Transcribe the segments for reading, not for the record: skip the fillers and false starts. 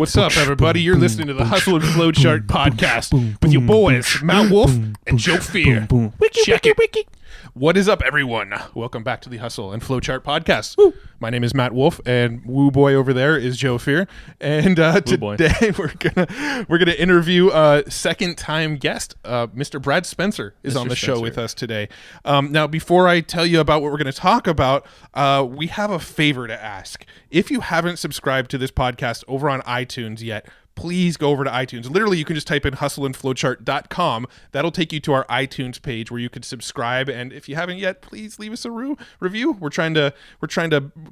What's up, everybody? You're listening to the Hustle and Flowchart podcast with your boys, Matt Wolf and Joe Fear. Check it. What is up, everyone? Welcome back to the Hustle and Flowchart podcast. Woo. My name is Matt Wolf, and Woo Boy over there is Joe Fear. And today we're gonna interview a second-time guest. Mr. Brad Spencer is on the show with us today. Now, before I tell you about what we're going to talk about, we have a favor to ask. If you haven't subscribed to this podcast over on iTunes yet, please go over to iTunes. Literally, you can just type in hustleandflowchart.com. That'll take you to our iTunes page where you can subscribe. And if you haven't yet, please leave us a review. We're trying to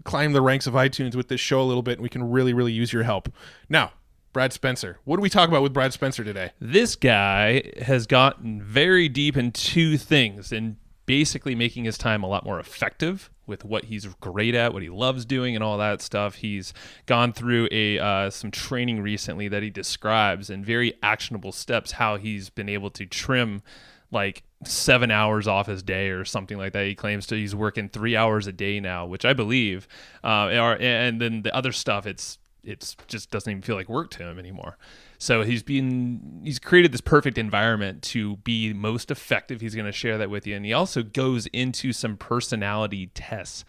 climb the ranks of iTunes with this show a little bit, and we can really, really use your help. Now, Brad Spencer. What do we talk about with Brad Spencer today? This guy has gotten very deep in two things and basically making his time a lot more effective with what he's great at, what he loves doing, and all that stuff. He's gone through some training recently that he describes in very actionable steps how he's been able to trim like 7 hours off his day or something like that. He claims he's working 3 hours a day now, which I believe. And then the other stuff, it's just doesn't even feel like work to him anymore. So he's created this perfect environment to be most effective. He's going to share that with you. And he also goes into some personality tests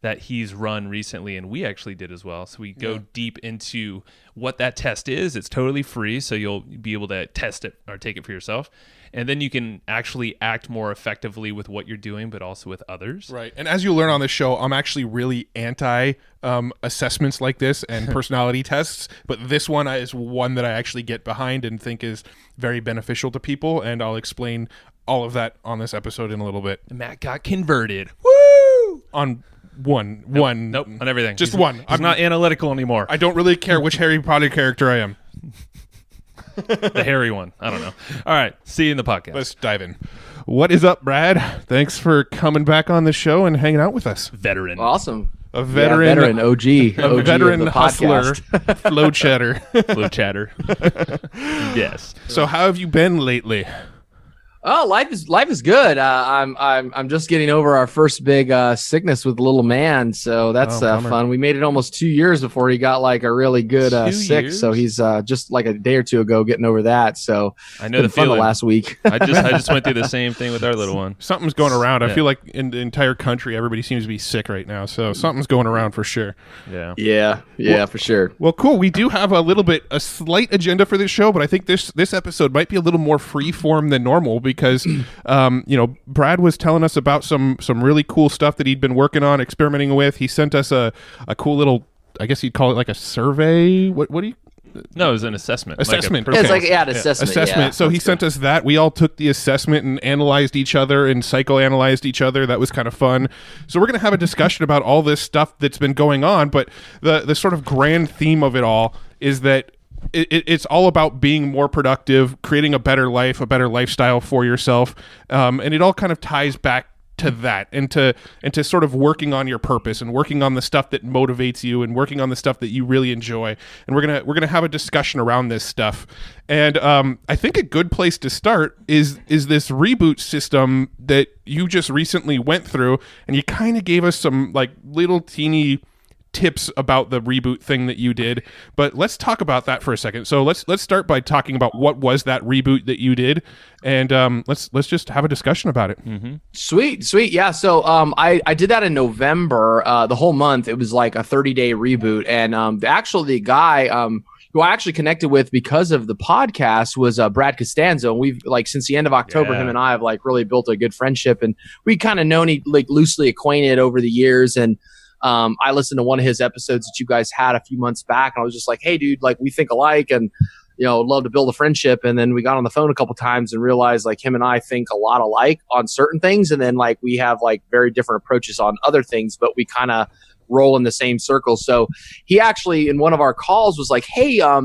that he's run recently, and we actually did as well. So we go deep into what that test is. It's totally free, so you'll be able to test it or take it for yourself. And then you can actually act more effectively with what you're doing, but also with others. Right. And as you learn on this show, I'm actually really anti assessments like this and personality tests. But this one is one that I actually get behind and think is very beneficial to people. And I'll explain all of that on this episode in a little bit. Matt got converted. Woo! On one. Nope, on everything. Just one. I'm not analytical anymore. I don't really care which Harry Potter character I am. The hairy one. I don't know. All right. See you in the podcast. Let's dive in. What is up, Brad? Thanks for coming back on the show and hanging out with us. Veteran. Awesome. A veteran. OG. A veteran hustler. Flow chatter. Flow chatter. Yes. So how have you been lately? Oh, life is good. I'm just getting over our first big sickness with little man, so that's fun. We made it almost 2 years before he got like a really good sick. So he's just like a day or two ago getting over that. So I know the fun feeling. The last week. I just went through the same thing with our little one. Something's going around. I feel like in the entire country, everybody seems to be sick right now. So something's going around for sure. Yeah, for sure. Well, cool. We do have a slight agenda for this show, but I think this episode might be a little more free form than normal because, Brad was telling us about some really cool stuff that he'd been working on, experimenting with. He sent us a cool little, I guess you'd call it like a survey. What do you? No, it was an assessment. Assessment. It's like an assessment. Assessment. Yeah, so he sent us that. We all took the assessment and analyzed each other and psychoanalyzed each other. That was kind of fun. So we're going to have a discussion about all this stuff that's been going on. But the sort of grand theme of it all is that it's all about being more productive, creating a better life, a better lifestyle for yourself. And it all kind of ties back to that and to sort of working on your purpose and working on the stuff that motivates you and working on the stuff that you really enjoy. And we're gonna have a discussion around this stuff. And I think a good place to start is this reboot system that you just recently went through, and you kind of gave us some like little teeny tips about the reboot thing that you did, but let's talk about that for a second. So let's start by talking about what was that reboot that you did, and let's just have a discussion about it. Mm-hmm. Sweet. Yeah. So I did that in November. The whole month it was like a 30-day reboot, and the guy who I actually connected with because of the podcast was Brad Costanzo, and we've like since the end of October, him and I have like really built a good friendship, and we kind of known like loosely acquainted over the years. And I listened to one of his episodes that you guys had a few months back, and I was just like, hey, dude, like we think alike and, love to build a friendship. And then we got on the phone a couple times and realized like him and I think a lot alike on certain things. And then like we have like very different approaches on other things, but we kind of roll in the same circle. So he actually in one of our calls was like, hey, I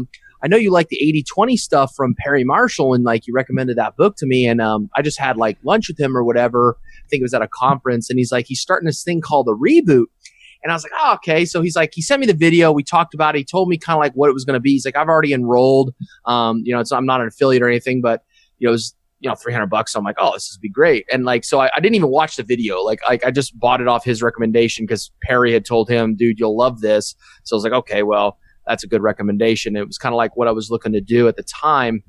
know you like the 80-20 stuff from Perry Marshall, and like you recommended that book to me. And I just had like lunch with him or whatever. I think it was at a conference. And he's like, he's starting this thing called the Reboot. And I was like, oh, okay. So he's like, he sent me the video. We talked about it. He told me kind of like what it was going to be. He's like, I've already enrolled. I'm not an affiliate or anything, but it was, $300. So I'm like, oh, this would be great. And like, so I didn't even watch the video. Like I just bought it off his recommendation because Perry had told him, dude, you'll love this. So I was like, okay, well, that's a good recommendation. It was kind of like what I was looking to do at the time.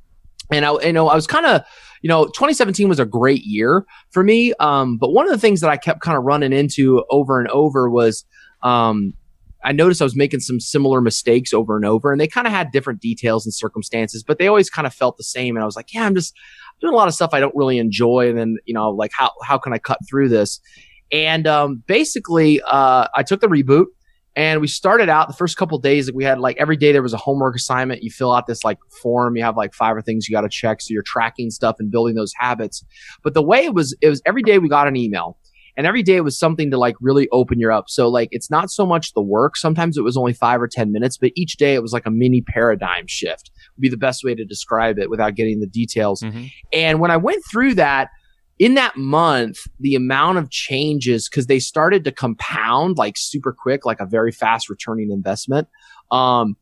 And I was kind of, 2017 was a great year for me. But one of the things that I kept kind of running into over and over was, I noticed I was making some similar mistakes over and over, and they kind of had different details and circumstances, but they always kind of felt the same. And I was like, yeah, I'm just doing a lot of stuff I don't really enjoy. And then, like how can I cut through this? And, basically, I took the reboot. And we started out the first couple of days that we had, like, every day there was a homework assignment. You fill out this like form. You have like 5 or things you got to check. So you're tracking stuff and building those habits. But the way it was every day we got an email, and every day it was something to like really open you up. So like, it's not so much the work. Sometimes it was only 5 or 10 minutes, but each day it was like a mini paradigm shift would be the best way to describe it without getting the details. Mm-hmm. And when I went through that, in that month, the amount of changes, because they started to compound like super quick, like a very fast returning investment. And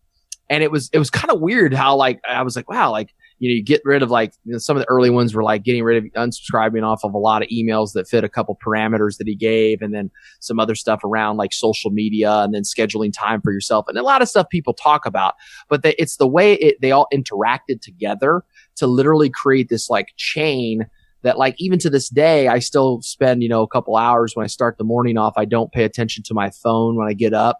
it was kind of weird how like, I was like, wow, like, you get rid of like, some of the early ones were like getting rid of unsubscribing off of a lot of emails that fit a couple parameters that he gave. And then some other stuff around like social media, and then scheduling time for yourself. And a lot of stuff people talk about, but it's the way they all interacted together to literally create this like chain that, like, even to this day, I still spend, a couple hours when I start the morning off. I don't pay attention to my phone when I get up.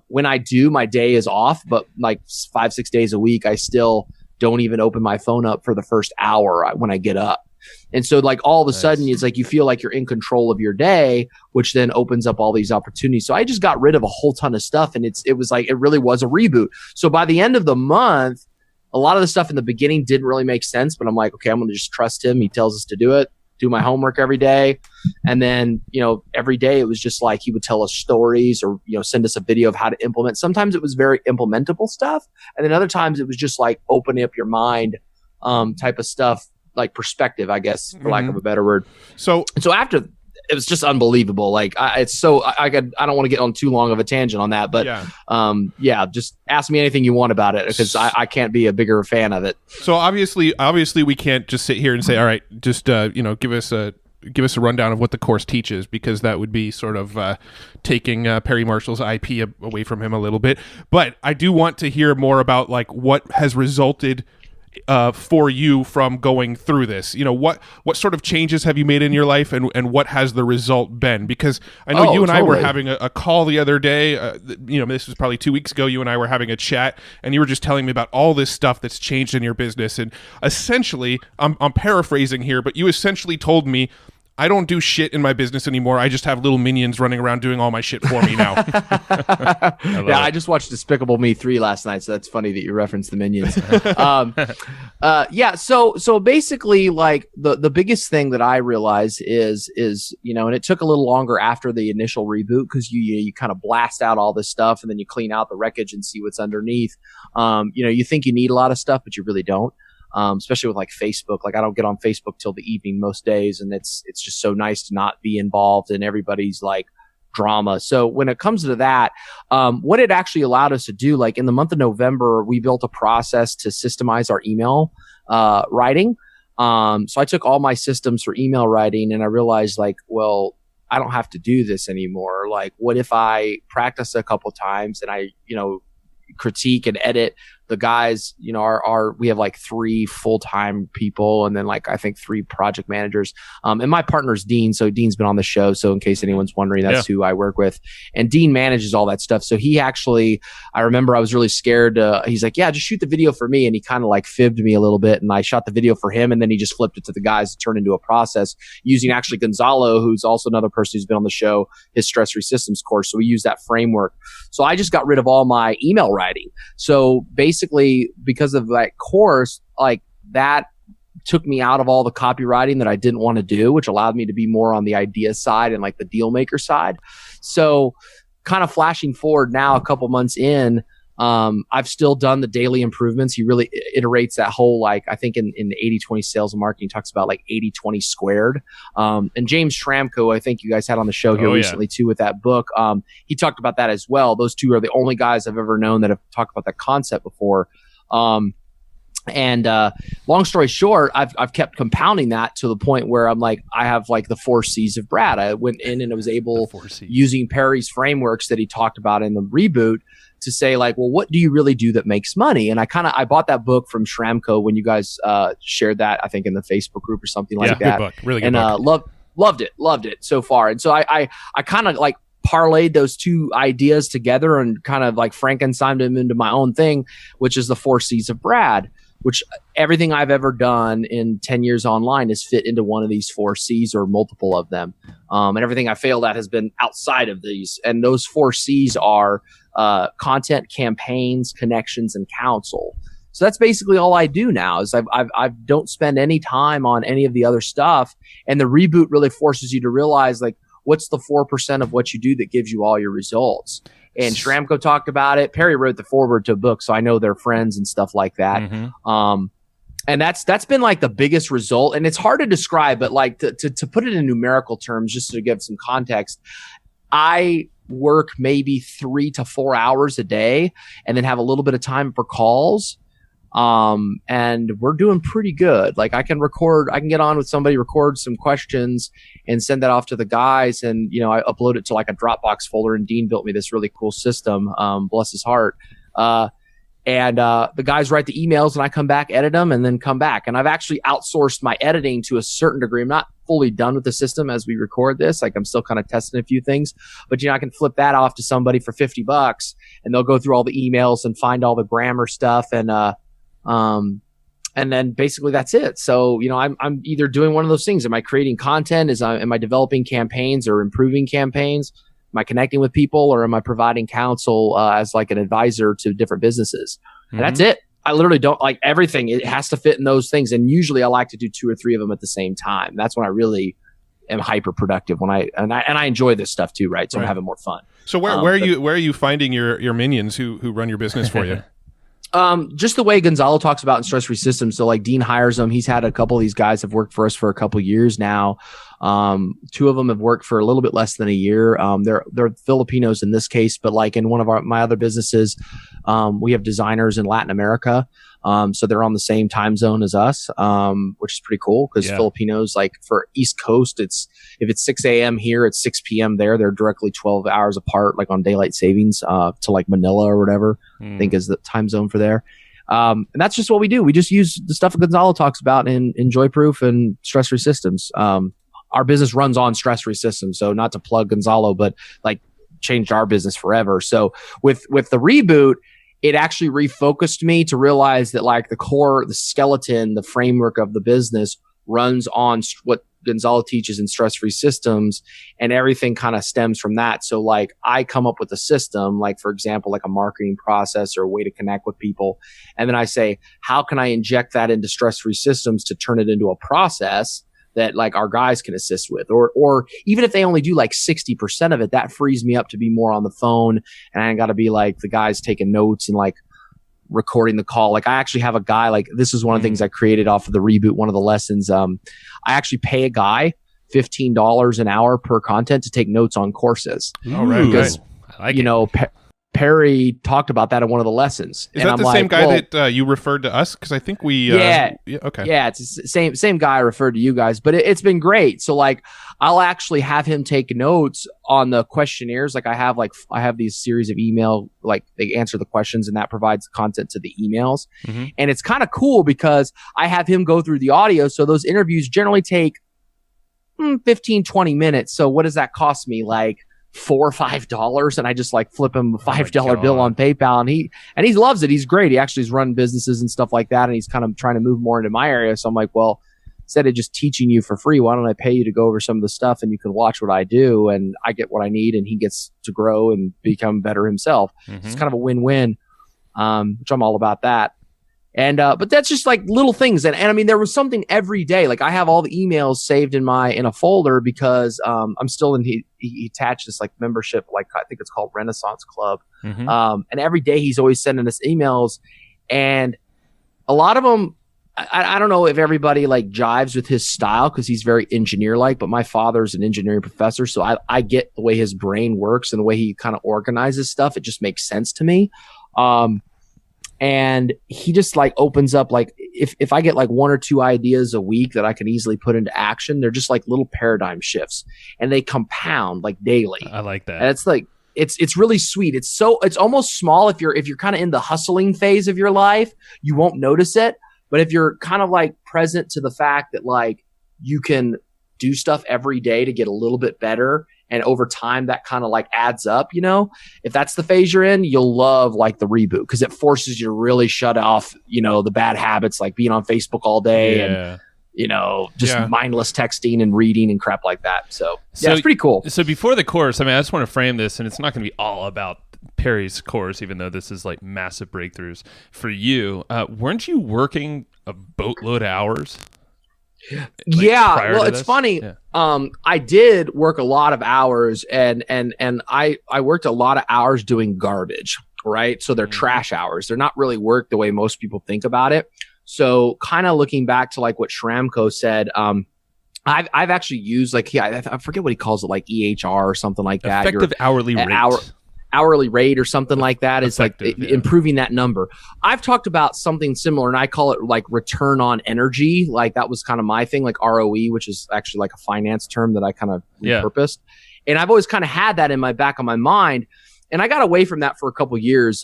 When I do, my day is off, but like 5-6 days a week, I still don't even open my phone up for the first hour when I get up. And so like all of a sudden, it's like you feel like you're in control of your day, which then opens up all these opportunities. So I just got rid of a whole ton of stuff, and it was like, it really was a reboot. So by the end of the month, a lot of the stuff in the beginning didn't really make sense, but I'm like, okay, I'm going to just trust him. He tells us to do it, do my homework every day. And then, every day it was just like, he would tell us stories or, send us a video of how to implement. Sometimes it was very implementable stuff. And then other times it was just like opening up your mind, type of stuff, like perspective, I guess, for lack of a better word. So after, it was just unbelievable. Like I don't want to get on too long of a tangent on that, but just ask me anything you want about it, because I can't be a bigger fan of it. So obviously we can't just sit here and say, all right, just give us a rundown of what the course teaches, because that would be sort of taking Perry Marshall's IP away from him a little bit. But I do want to hear more about like what has resulted for you from going through this. What sort of changes have you made in your life, and what has the result been? Because I know you and I were having a call the other day, this was probably 2 weeks ago. You and I were having a chat, and you were just telling me about all this stuff that's changed in your business. And essentially, I'm paraphrasing here, but you essentially told me, I don't do shit in my business anymore. I just have little minions running around doing all my shit for me now. I just watched Despicable Me 3 last night, so that's funny that you referenced the minions. So basically, like the biggest thing that I realized is and it took a little longer after the initial reboot, because you kind of blast out all this stuff and then you clean out the wreckage and see what's underneath. You think you need a lot of stuff, but you really don't. Especially with like Facebook. Like I don't get on Facebook till the evening most days, and it's just so nice to not be involved in everybody's like drama. So when it comes to that, what it actually allowed us to do, like in the month of November, we built a process to systemize our email writing. So I took all my systems for email writing, and I realized like, well, I don't have to do this anymore. Like, what if I practice a couple times and I, critique and edit the guys, we have like 3 full-time people, and then like I think 3 project managers. And my partner's Dean. So Dean's been on the show. So in case anyone's wondering, that's who I work with. And Dean manages all that stuff. So he actually, I remember I was really scared. He's like, yeah, just shoot the video for me. And he kind of like fibbed me a little bit, and I shot the video for him. And then he just flipped it to the guys to turn into a process using actually Gonzalo, who's also another person who's been on the show, his stress-free systems course. So we use that framework. So I just got rid of all my email writing. So basically, because of that course, like that took me out of all the copywriting that I didn't want to do, which allowed me to be more on the idea side and like the deal maker side. So kind of flashing forward now, a couple months in, I've still done the daily improvements. He really iterates that whole, like, I think in the 80-20 sales and marketing, talks about like 80-20 squared. And James Schramko, I think you guys had on the show here recently too with that book. He talked about that as well. Those two are the only guys I've ever known that have talked about that concept before. And long story short, I've kept compounding that to the point where I'm like, I have like the 4 C's of Brad. I went in and I was able, using Perry's frameworks that he talked about in the reboot, to say like, well, what do you really do that makes money? And I bought that book from Shramco when you guys shared that, I think in the Facebook group or something like that. Good book, really good and book. Loved it so far. And so I kind of like parlayed those two ideas together and kind of like Frankensteined them into my own thing, which is the 4 C's of Brad, which everything I've ever done in 10 years online has fit into one of these 4 C's or multiple of them. And everything I failed at has been outside of these. And those 4 C's are content, campaigns, connections, and counsel. So that's basically all I do now is I don't spend any time on any of the other stuff. And the reboot really forces you to realize like, what's the 4% of what you do that gives you all your results? And Shramko talked about it. Perry wrote the foreword to a book, so I know they're friends and stuff like that. And that's been like the biggest result. And it's hard to describe, but like to put it in numerical terms, just to give some context, I work maybe 3 to 4 hours a day and then have a little bit of time for calls. And we're doing pretty good. Like I can get on with somebody, record some questions and send that off to the guys. And, I upload it to like a Dropbox folder, and Dean built me this really cool system. Bless his heart. And the guys write the emails and I come back, edit them, and then come back. And I've actually outsourced my editing to a certain degree. I'm not fully done with the system as we record this. Like I'm still kind of testing a few things, but I can flip that off to somebody for $50 and they'll go through all the emails and find all the grammar stuff. And then basically that's it. So, I'm either doing one of those things. Am I creating content? Am I developing campaigns or improving campaigns? Am I connecting with people, or am I providing counsel as like an advisor to different businesses? And that's it. I literally don't like everything. It has to fit in those things. And usually I like to do 2 or 3 of them at the same time. That's when I really am hyper productive and I enjoy this stuff too. Right. So I'm having more fun. So where are you finding your minions who run your business for you? Just the way Gonzalo talks about in Stress Free Systems. So like Dean hires them. He's had a couple of these guys have worked for us for a couple of years now. 2 of them have worked for a little bit less than a year. They're Filipinos in this case, but like in one of my other businesses, we have designers in Latin America. So they're on the same time zone as us, which is pretty cool because Filipinos, like for East Coast, if it's 6 a.m. here, it's 6 p.m. there. They're directly 12 hours apart, like on daylight savings, to like Manila or whatever, I think is the time zone for there. And that's just what we do. We just use the stuff that Gonzalo talks about in Joy Proof and Stress Free Systems. Our business runs on Stress Free Systems. So not to plug Gonzalo, but like changed our business forever. So with the reboot, it actually refocused me to realize that like the core, the skeleton, the framework of the business runs on what Gonzalo teaches in Stress Free Systems, and everything kind of stems from that. So like I come up with a system, like for example, like a marketing process or a way to connect with people. And then I say, how can I inject that into Stress Free Systems to turn it into a process that like our guys can assist with, or even if they only do like 60% of it, that frees me up to be more on the phone. And I got to be like the guys taking notes and like recording the call. Like I actually have a guy, like this is one of the things I created off of the reboot. One of the lessons, I actually pay a guy $15 an hour per content to take notes on courses. All right. Because, I like it. Perry talked about that in one of the lessons. Is that the same guy that you referred to us? Because I think we... okay. Yeah, it's the same guy I referred to you guys, but it's been great. So like, I'll actually have him take notes on the questionnaires. Like I have these series of email, like they answer the questions and that provides content to the emails. And it's kind of cool because I have him go through the audio. So those interviews generally take 15, 20 minutes. So what does that cost me? Like $4 or $5, and I just like flip him a $5 bill on PayPal, and he loves it. He's great. He actually has run businesses and stuff like that, and he's kind of trying to move more into my area. So I'm like, well, instead of just teaching you for free, why don't I pay you to go over some of the stuff and you can watch what I do, and I get what I need, and he gets to grow and become better himself. So it's kind of a win-win, which I'm all about that. And but that's just like little things, and I mean there was something every day. Like I have all the emails saved in a folder because I'm still in. He attached this like membership, like I think it's called Renaissance Club, and every day he's always sending us emails, and a lot of them. I don't know if everybody like jives with his style because he's very engineer-like, but my father's an engineering professor, so I get the way his brain works and the way he kind of organizes stuff. It just makes sense to me. And he just like opens up, like if I get like 1 or 2 ideas a week that I can easily put into action, they're just like little paradigm shifts and they compound like daily. I like that. And it's like, it's really sweet. It's almost small. If you're kind of in the hustling phase of your life, you won't notice it. But if you're kind of like present to the fact that like you can do stuff every day to get a little bit better, and over time that kind of like adds up, if that's the phase you're in, you'll love like the reboot, because it forces you to really shut off, the bad habits like being on Facebook all day and just mindless texting and reading and crap like that. So it's pretty cool. So before the course, I just want to frame this, and it's not going to be all about Perry's course, even though this is like massive breakthroughs for you. Weren't you working a boatload of hours? Well, it's funny. I did work a lot of hours, and I worked a lot of hours doing garbage, right? So they're trash hours. They're not really work the way most people think about it. So kind of looking back to like what Shramko said, I've actually used like, I forget what he calls it, like EHR or something like that. Effective hourly rate. Hourly rate or something like that. Is like improving that number. I've talked about something similar, and I call it like return on energy. Like that was kind of my thing, like ROE, which is actually like a finance term that I kind of repurposed. And I've always kind of had that in my back of my mind. And I got away from that for a couple years.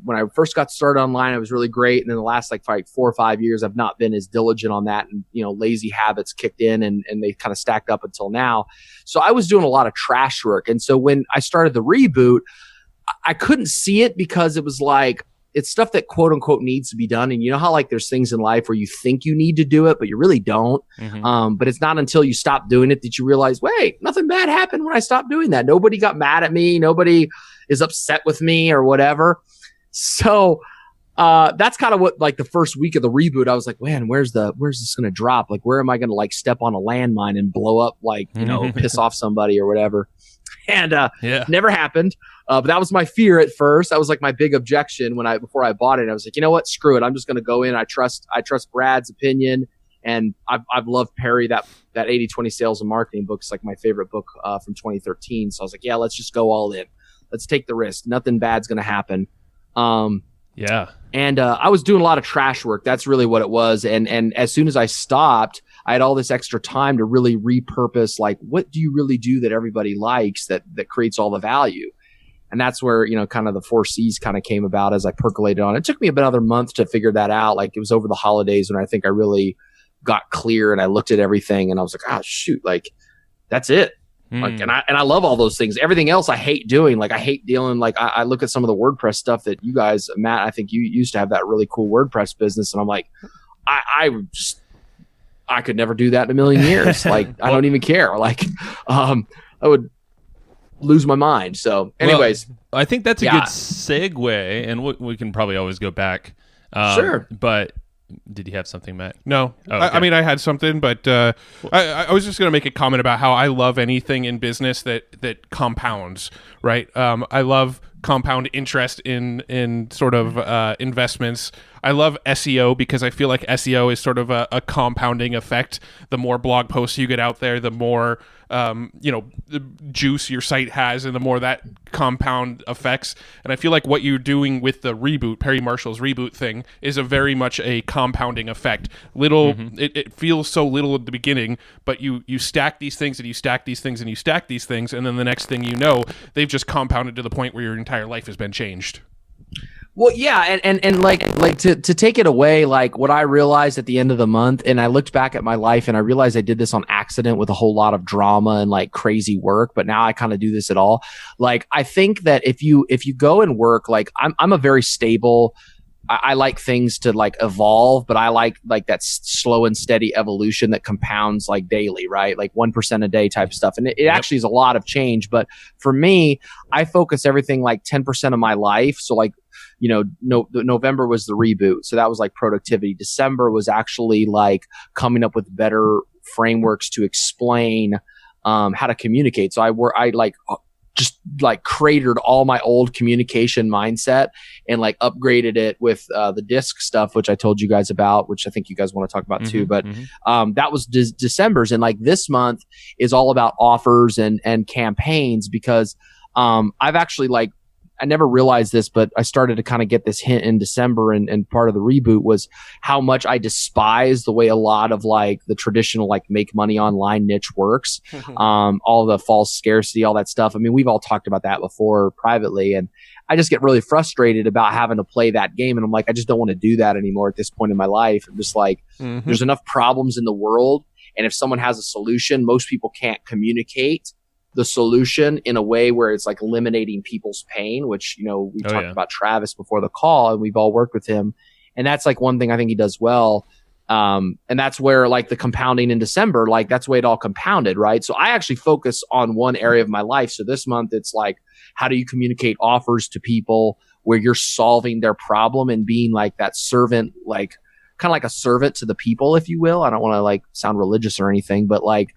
When I first got started online, it was really great. And then the last like 4 or 5 years, I've not been as diligent on that. And, lazy habits kicked in and they kind of stacked up until now. So I was doing a lot of trash work. And so when I started the reboot, I couldn't see it because it was like, it's stuff that quote unquote needs to be done. And you know how like there's things in life where you think you need to do it, but you really don't. But it's not until you stop doing it that you realize, wait, nothing bad happened when I stopped doing that. Nobody got mad at me. Nobody is upset with me or whatever. So that's kind of what like the first week of the reboot, I was like, man, where's this going to drop? Like, where am I going to like step on a landmine and blow up, like, piss off somebody or whatever? And never happened. But that was my fear at first. That was like my big objection before I bought it. I was like, you know what? Screw it. I'm just going to go in. I trust Brad's opinion. And I've loved Perry, that 80/20 sales and marketing book is like my favorite book from 2013. So I was like, yeah, let's just go all in. Let's take the risk. Nothing bad's going to happen. And I was doing a lot of trash work. That's really what it was. And as soon as I stopped, I had all this extra time to really repurpose, like, what do you really do that everybody likes that creates all the value? And that's where, kind of the 4 C's kind of came about as I percolated on. It took me about another month to figure that out. Like it was over the holidays when I think I really got clear and I looked at everything and I was like, oh shoot, like that's it. Like, and I love all those things. Everything else I hate doing. Like I hate dealing. Like I look at some of the WordPress stuff that you guys, Matt, I think you used to have that really cool WordPress business, and I'm like, I could never do that in a million years. Like I don't even care. Like I would lose my mind. So, anyways, I think that's a good segue, and we can probably always go back. Sure, but. Did you have something, Matt? No. Oh, okay. I had something, but I was just going to make a comment about how I love anything in business that compounds, right? I love compound interest in sort of investments. I love SEO because I feel like SEO is sort of a compounding effect. The more blog posts you get out there, the more the juice your site has, and the more that compound effects. And I feel like what you're doing with the reboot, Perry Marshall's reboot thing, is a very much a compounding effect. It feels so little at the beginning, but you stack these things and you stack these things and you stack these things, and then the next thing you know, they've just compounded to the point where your entire life has been changed. Well, yeah, and like to take it away, like what I realized at the end of the month, and I looked back at my life and I realized I did this on accident with a whole lot of drama and like crazy work, but now I kind of do this at all. Like I think that if you go and work, like I'm a very stable. I like things to like evolve, but I like that slow and steady evolution that compounds like daily, right? Like 1% a day type stuff. And it actually is a lot of change. But for me, I focus everything like 10% of my life. So like, November was the reboot. So that was like productivity. December was actually like coming up with better frameworks to explain how to communicate. So I just like cratered all my old communication mindset and like upgraded it with the disc stuff, which I told you guys about, which I think you guys want to talk about too. But that was December's. And like this month is all about offers and campaigns, because I've actually like, I never realized this, but I started to kind of get this hint in December, and part of the reboot was how much I despise the way a lot of like the traditional like make money online niche works. All the false scarcity, all that stuff. I mean, we've all talked about that before privately, and I just get really frustrated about having to play that game. And I'm like, I just don't want to do that anymore at this point in my life. I'm just like, there's enough problems in the world. And if someone has a solution, most people can't communicate the solution in a way where it's like eliminating people's pain, which, you know, we talked about Travis before the call, and we've all worked with him. And that's like one thing I think he does well. And that's where like the compounding in December, like that's the way it all compounded, right? So I actually focus on one area of my life. So this month it's like, how do you communicate offers to people where you're solving their problem and being like that servant, like kind of like a servant to the people, if you will. I don't want to like sound religious or anything, but like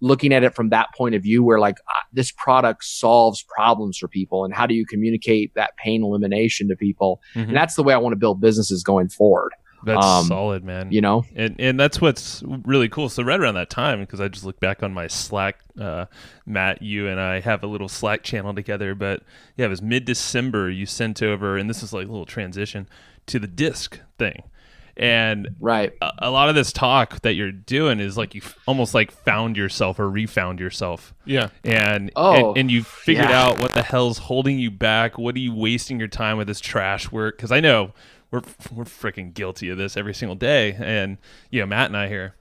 looking at it from that point of view where like this product solves problems for people, and how do you communicate that pain elimination to people? And that's the way I want to build businesses going forward. That's solid, man. You know, and that's what's really cool. So right around that time, because I just look back on my Slack, Matt, you and I have a little Slack channel together, but yeah, it was mid-December you sent over, and this is like a little transition to the disc thing. And a lot of this talk that you're doing is like you almost like found yourself or refound yourself. Yeah. And you figured out what the hell's holding you back. What are you wasting your time with this trash work? Because I know we're freaking guilty of this every single day. And you know, Matt and I here,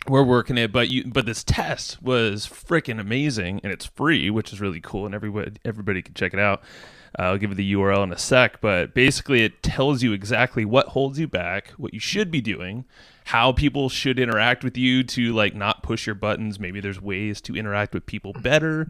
we're working it, but this test was freaking amazing, and it's free, which is really cool, and everybody can check it out. I'll give you the URL in a sec, but basically it tells you exactly what holds you back, what you should be doing, how people should interact with you to like not push your buttons. Maybe there's ways to interact with people better.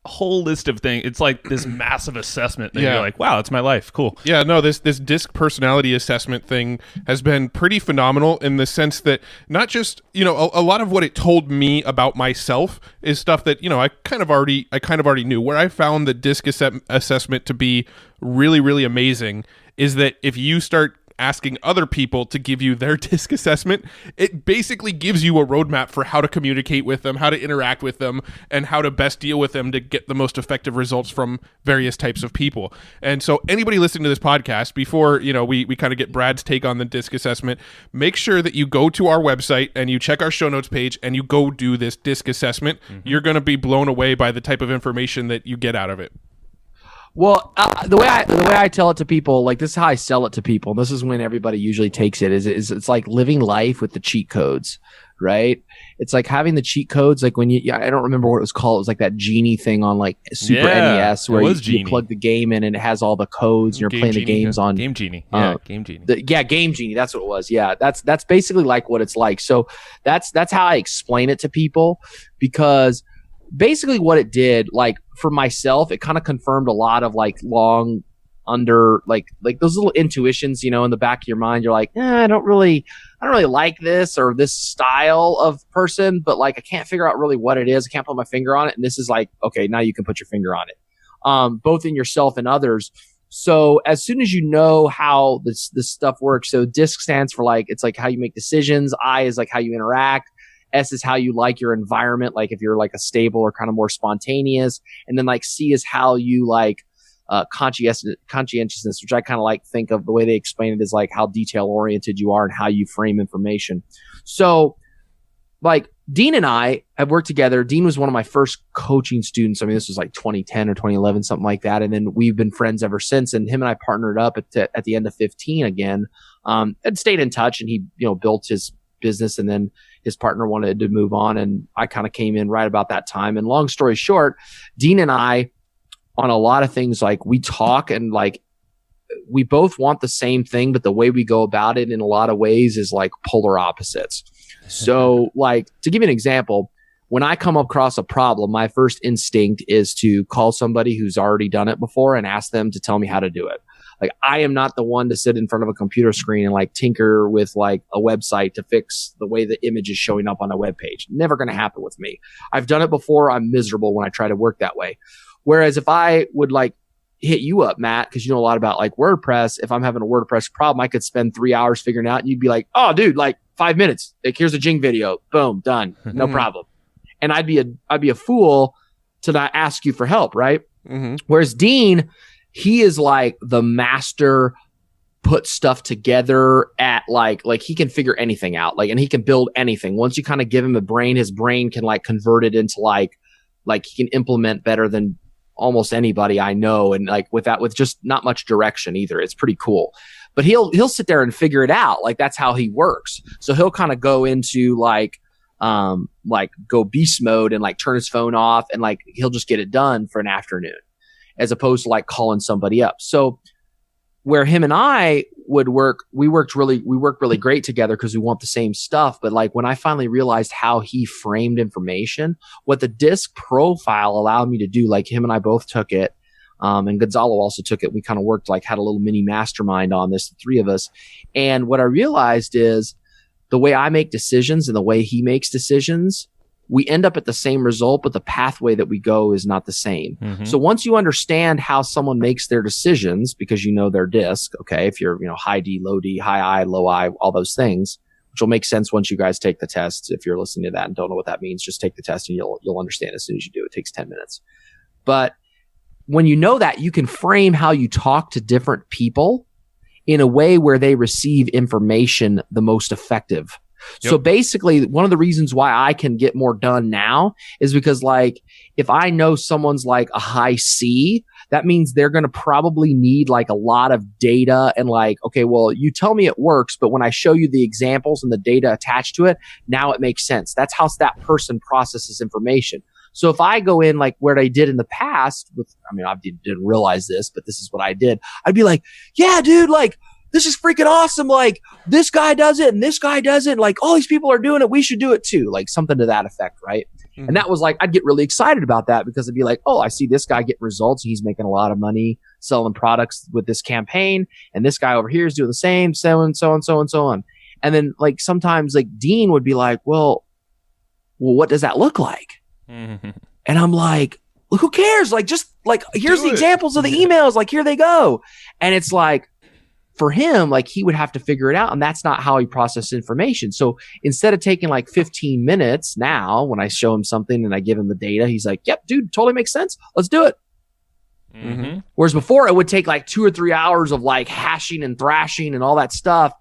A whole list of things. It's like this massive assessment that you're like, wow, that's my life. Cool. Yeah, no, this DISC personality assessment thing has been pretty phenomenal in the sense that not just, you know, a lot of what it told me about myself is stuff that, you know, I kind of already knew. Where I found the DISC assessment to be really, really amazing is that if you start asking other people to give you their DISC assessment, it basically gives you a roadmap for how to communicate with them, how to interact with them, and how to best deal with them to get the most effective results from various types of people. And so anybody listening to this podcast, before, you know, we kind of get Brad's take on the DISC assessment, make sure that you go to our website and you check our show notes page and you go do this DISC assessment. You're going to be blown away by the type of information that you get out of it. Well, the way I tell it to people, like this is how I sell it to people. This is when everybody usually takes it. Is it's like living life with the cheat codes, right? It's like having the cheat codes. Like when I don't remember what it was called. It was like that Genie thing on like Super NES where you plug the game in and it has all the codes. And you're playing the games on Game Genie. Game Genie. Game Genie. That's what it was. Yeah, that's basically like what it's like. So that's how I explain it to people, because basically what it did, like for myself, it kind of confirmed a lot of like long under like those little intuitions, you know, in the back of your mind. You're like, I don't really like this or this style of person, but like I can't figure out really what it is. I can't put my finger on it. And this is like, okay, now you can put your finger on it, both in yourself and others. So as soon as you know how this stuff works, so DISC stands for like, it's like how you make decisions. I is like how you interact. S is how you like your environment, like if you're like a stable or kind of more spontaneous. And then like C is how you like conscientiousness, which I kind of like think of the way they explain it is like how detail oriented you are and how you frame information. So like Dean and I have worked together. Dean was one of my first coaching students. I mean, this was like 2010 or 2011, something like that. And then we've been friends ever since. And him and I partnered up at the end of 15 again, and stayed in touch. And he, you know, built his business, and then his partner wanted to move on, and I kind of came in right about that time. And long story short, Dean and I on a lot of things, like we talk and like we both want the same thing, but the way we go about it in a lot of ways is like polar opposites. So like to give you an example, when I come across a problem, my first instinct is to call somebody who's already done it before and ask them to tell me how to do it. Like I am not the one to sit in front of a computer screen and like tinker with like a website to fix the way the image is showing up on a web page. Never going to happen with me. I've done it before. I'm miserable when I try to work that way. Whereas if I would like hit you up, Matt, because you know a lot about like WordPress, if I'm having a WordPress problem, I could spend 3 hours figuring it out, and you'd be like, oh dude, like 5 minutes. Like here's a Jing video. Boom, done. No problem. And I'd be a fool to not ask you for help, right? Whereas Dean, he is like the master put stuff together at like he can figure anything out, like, and he can build anything. Once you kind of give him a brain, his brain can like convert it into like he can implement better than almost anybody I know. And like with just not much direction either. It's pretty cool. But he'll sit there and figure it out. Like that's how he works. So he'll kind of go into like go beast mode and like turn his phone off, and like he'll just get it done for an afternoon, as opposed to like calling somebody up. So where him and I would work, we work really great together because we want the same stuff. But like when I finally realized how he framed information, what the disc profile allowed me to do, like him and I both took it. And Gonzalo also took it. We kind of worked, like had a little mini mastermind on this, the three of us. And what I realized is the way I make decisions and the way he makes decisions, we end up at the same result, but the pathway that we go is not the same. Mm-hmm. So once you understand how someone makes their decisions, because you know their disc, okay, if you're, high D, low D, high I, low I, all those things, which will make sense once you guys take the test. If you're listening to that and don't know what that means, just take the test and you'll understand as soon as you do. It takes 10 minutes. But when you know that, you can frame how you talk to different people in a way where they receive information the most effective. Yep. So basically, one of the reasons why I can get more done now is because, like, if I know someone's like a high C, that means they're going to probably need like a lot of data and like, okay, well, you tell me it works, but when I show you the examples and the data attached to it, now it makes sense. That's how that person processes information. So if I go in like where I did in the past, I didn't realize this, but this is what I did. I'd be like, yeah, dude, like, this is freaking awesome. Like, this guy does it and this guy does it. Like, all these people are doing it. We should do it too. Like something to that effect, right? Mm-hmm. And that was like, I'd get really excited about that because it'd be like, oh, I see this guy get results. He's making a lot of money selling products with this campaign. And this guy over here is doing the same, so on, so on, so on, so on. And then like sometimes like Dean would be like, well, what does that look like? Mm-hmm. And I'm like, well, who cares? Like, just like, here's the examples of the emails. Like, here they go. And it's like, for him, like he would have to figure it out. And that's not how he processes information. So instead of taking like 15 minutes now, when I show him something and I give him the data, he's like, yep, dude, totally makes sense. Let's do it. Mm-hmm. Whereas before it would take like 2 or 3 hours of like hashing and thrashing and all that stuff.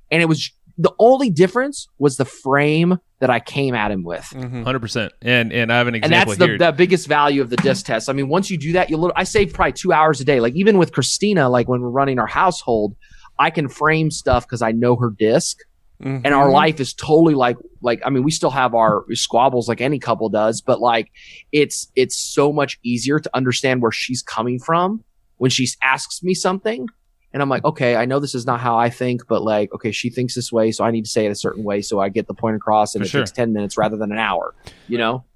And it was the only difference was the frame that I came at him with. 100%. And I have an example here. And that's the biggest value of the disc test. I mean, once you do that, I save probably 2 hours a day. Like even with Christina, like when we're running our household, I can frame stuff because I know her disc. Mm-hmm. And our life is totally like, I mean, we still have our squabbles like any couple does, but like it's so much easier to understand where she's coming from when she asks me something. And I'm like, okay, I know this is not how I think, but like, okay, she thinks this way, so I need to say it a certain way so I get the point across, and takes 10 minutes rather than an hour,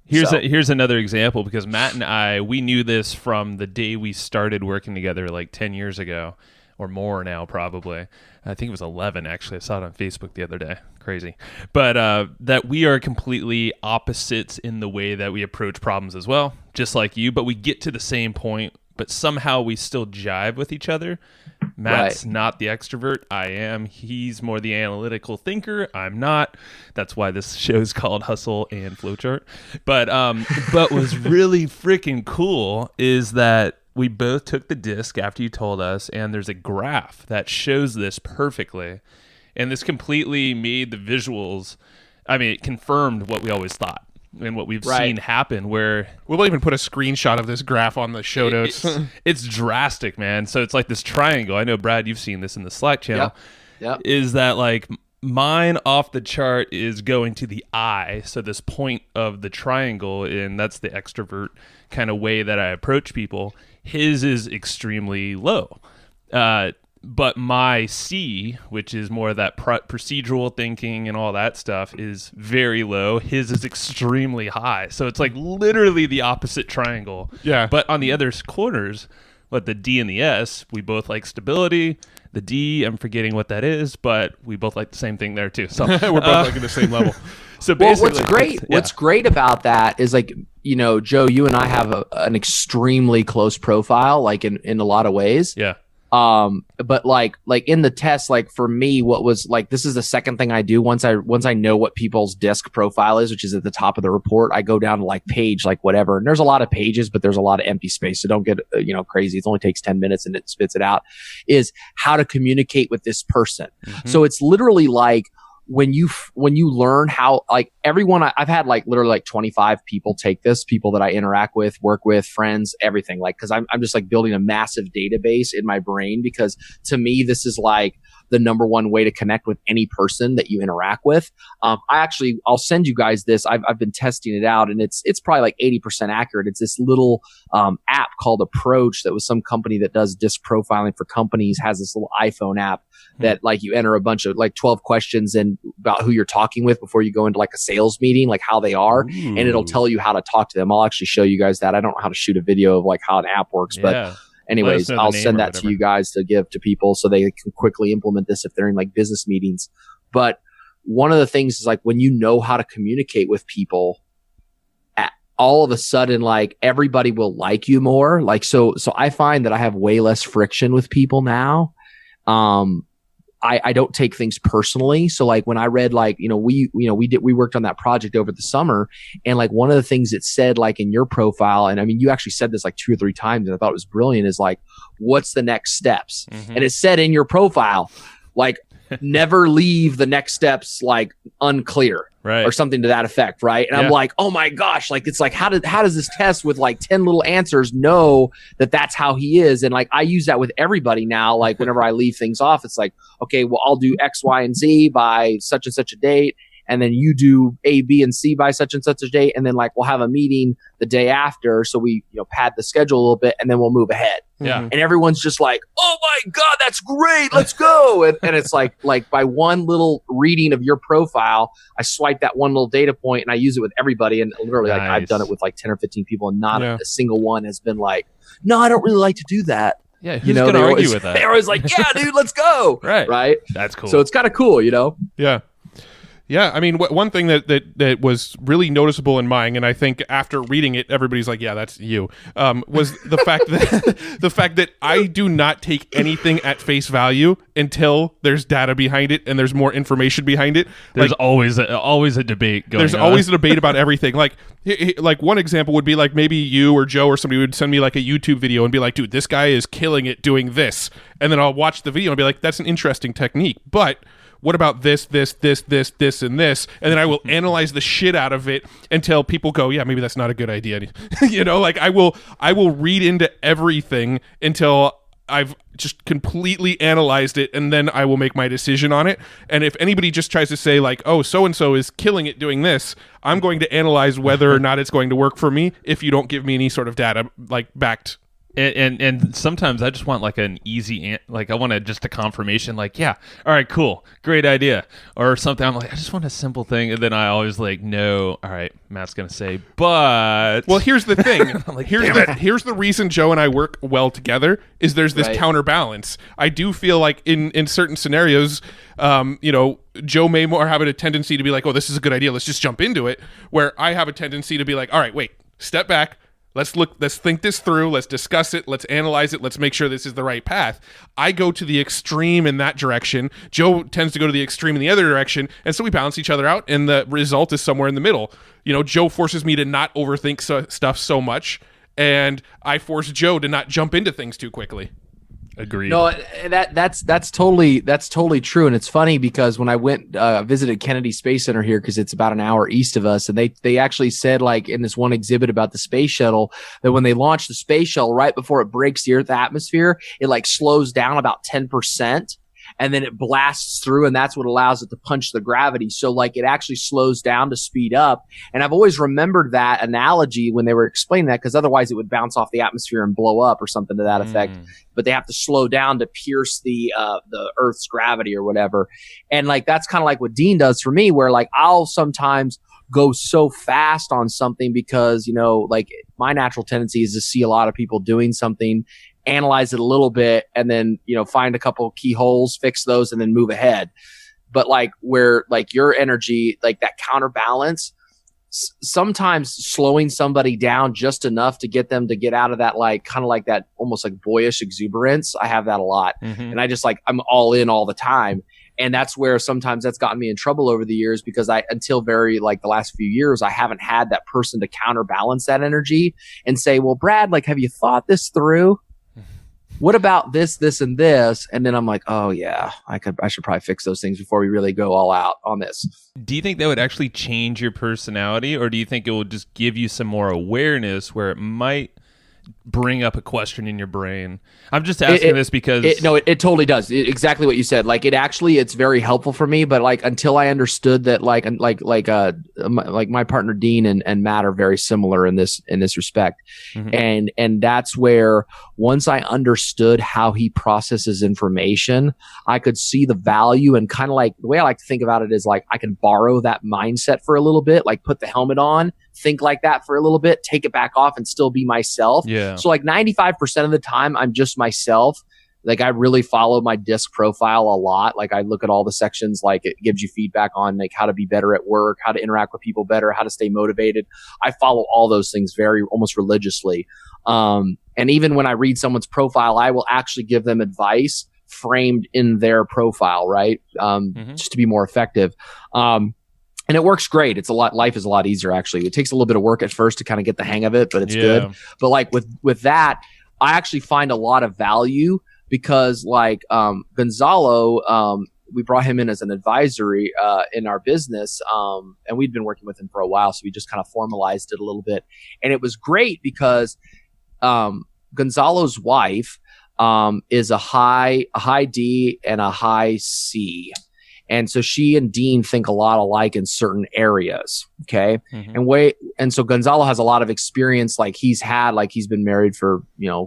Here's another example, because Matt and I, we knew this from the day we started working together like 10 years ago, or more now probably. I think it was 11, actually. I saw it on Facebook the other day. Crazy. But that we are completely opposites in the way that we approach problems as well, just like you, but we get to the same point, but somehow we still jive with each other. Matt's not the extrovert. I am. He's more the analytical thinker. I'm not. That's why this show's called Hustle and Flowchart. But what's really freaking cool is that we both took the disc after you told us, and there's a graph that shows this perfectly. And this completely made the visuals, it confirmed what we always thought and what we've seen happen, where we'll even put a screenshot of this graph on the show notes. It's drastic, man. So it's like this triangle. I know, Brad, you've seen this in the Slack channel. Yep. Is that like mine off the chart is going to the eye. So this point of the triangle, and that's the extrovert kind of way that I approach people. His is extremely low. But my C, which is more of that procedural thinking and all that stuff, is very low. His is extremely high. So it's like literally the opposite triangle. Yeah. But on the other corners, the D and the S, we both like stability. The D, I'm forgetting what that is, but we both like the same thing there too. So we're both like at the same level. So basically, what's great about that is like, Joe, you and I have an extremely close profile, like in a lot of ways. Yeah. But like in the test, like for me, what was like, this is the second thing I do once I know what people's disc profile is, which is at the top of the report. I go down to like page, like whatever. And there's a lot of pages, but there's a lot of empty space. So don't get, crazy. It only takes 10 minutes and it spits it out, is how to communicate with this person. Mm-hmm. So it's literally like, when you learn how, like everyone, I've had like literally like 25 people take this, people that I interact with, work with, friends, everything, like, cause I'm just like building a massive database in my brain, because to me, this is like the number one way to connect with any person that you interact with. I'll send you guys this. I've been testing it out, and it's probably like 80% accurate. It's this little app called Approach that was some company that does disc profiling for companies, has this little iPhone app that like you enter a bunch of like 12 questions and about who you're talking with before you go into like a sales meeting, like how they are. Ooh. And it'll tell you how to talk to them. I'll actually show you guys that. I don't know how to shoot a video of like how an app works, but anyways, I'll send that to you guys to give to people so they can quickly implement this if they're in like business meetings. But one of the things is like, when you know how to communicate with people, all of a sudden, like everybody will like you more. Like, so I find that I have way less friction with people now. I don't take things personally. So like when I read, like, we worked on that project over the summer, and like one of the things it said, like in your profile, and I mean, you actually said this like 2 or 3 times, and I thought it was brilliant, is like, what's the next steps? Mm-hmm. And it said in your profile, like, never leave the next steps like unclear, right, or something to that effect, right? And I'm like, oh my gosh, like it's like, how does this test with like 10 little answers know that that's how he is? And like I use that with everybody now. Like whenever I leave things off, it's like, okay, well, I'll do X, Y, and Z by such and such a date, and then you do A, B, and C by such and such a date, and then like we'll have a meeting the day after, so we pad the schedule a little bit, and then we'll move ahead. Yeah. And everyone's just like, oh my God, that's great, let's go. And it's like by one little reading of your profile, I swipe that one little data point and I use it with everybody. And literally, like I've done it with like 10 or 15 people, and not a single one has been like, no, I don't really like to do that. Yeah, who's gonna argue with that? They're always like, yeah, dude, let's go. Right. That's cool. So it's kind of cool, Yeah. Yeah, I mean, one thing that was really noticeable in mine, and I think after reading it, everybody's like, "Yeah, that's you," was the fact that I do not take anything at face value until there's data behind it and there's more information behind it. There's like, always a debate going on. There's always a debate about everything. Like one example would be like maybe you or Joe or somebody would send me like a YouTube video and be like, "Dude, this guy is killing it doing this," and then I'll watch the video and be like, "That's an interesting technique," but what about this, and this? And then I will analyze the shit out of it until people go, yeah, maybe that's not a good idea. Like I will read into everything until I've just completely analyzed it, and then I will make my decision on it. And if anybody just tries to say like, oh, so-and-so is killing it doing this, I'm going to analyze whether or not it's going to work for me if you don't give me any sort of data like backed. And sometimes I just want like an easy, like I want just a confirmation, like, yeah, all right, cool, great idea, or something. I'm like, I just want a simple thing, and then I always like, no, all right, Matt's gonna say, but well, here's the thing. Like, here's the reason Joe and I work well together is there's this counterbalance. I do feel like in certain scenarios, Joe may more have a tendency to be like, oh, this is a good idea, let's just jump into it, where I have a tendency to be like, all right, wait, step back. Let's think this through. Let's discuss it. Let's analyze it. Let's make sure this is the right path. I go to the extreme in that direction. Joe tends to go to the extreme in the other direction. And so we balance each other out. And the result is somewhere in the middle. Joe forces me to not overthink stuff so much. And I force Joe to not jump into things too quickly. Agreed. No, that's totally true, and it's funny because when I went visited Kennedy Space Center here, because it's about an hour east of us, and they actually said, like in this one exhibit about the space shuttle, that when they launch the space shuttle, right before it breaks the Earth atmosphere, it like slows down about 10%. And then it blasts through, and that's what allows it to punch the gravity. So like it actually slows down to speed up. And I've always remembered that analogy when they were explaining that, because otherwise it would bounce off the atmosphere and blow up or something to that effect. But they have to slow down to pierce the Earth's gravity or whatever. And like that's kind of like what Dean does for me, where like I'll sometimes go so fast on something because, like my natural tendency is to see a lot of people doing something, analyze it a little bit, and then, find a couple key holes, fix those, and then move ahead. But like where like your energy, like that counterbalance, sometimes slowing somebody down just enough to get them to get out of that, like, kind of like that almost like boyish exuberance. I have that a lot. And I just like, I'm all in all the time. And that's where sometimes that's gotten me in trouble over the years, because until very like the last few years, I haven't had that person to counterbalance that energy and say, well, Brad, like, have you thought this through? What about this, this, and this? And then I'm like, oh yeah, I should probably fix those things before we really go all out on this. Do you think that would actually change your personality, or do you think it will just give you some more awareness where it might bring up a question in your brain? I'm just asking this because it totally does. Exactly what you said. Like, it's very helpful for me, but like, until I understood that, like my partner Dean and Matt are very similar in this respect. And that's where, once I understood how he processes information, I could see the value, and kind of like the way I like to think about it is like, I can borrow that mindset for a little bit, like put the helmet on, think like that for a little bit, take it back off, and still be myself. Yeah. So like 95% of the time, I'm just myself. Like, I really follow my DISC profile a lot. Like, I look at all the sections, like it gives you feedback on like how to be better at work, how to interact with people better, how to stay motivated. I follow all those things very almost religiously. And even when I read someone's profile, I will actually give them advice framed in their profile, right? Just to be more effective. And it works great. Life is a lot easier, actually. It takes a little bit of work at first to kind of get the hang of it, but it's good. But like with that, I actually find a lot of value, because like Gonzalo, we brought him in as an advisory in our business, and we'd been working with him for a while, so we just kind of formalized it a little bit. And it was great because Gonzalo's wife is a high D and a high C. And so she and Dean think a lot alike in certain areas. Okay. And so Gonzalo has a lot of experience. Like, he's been married for,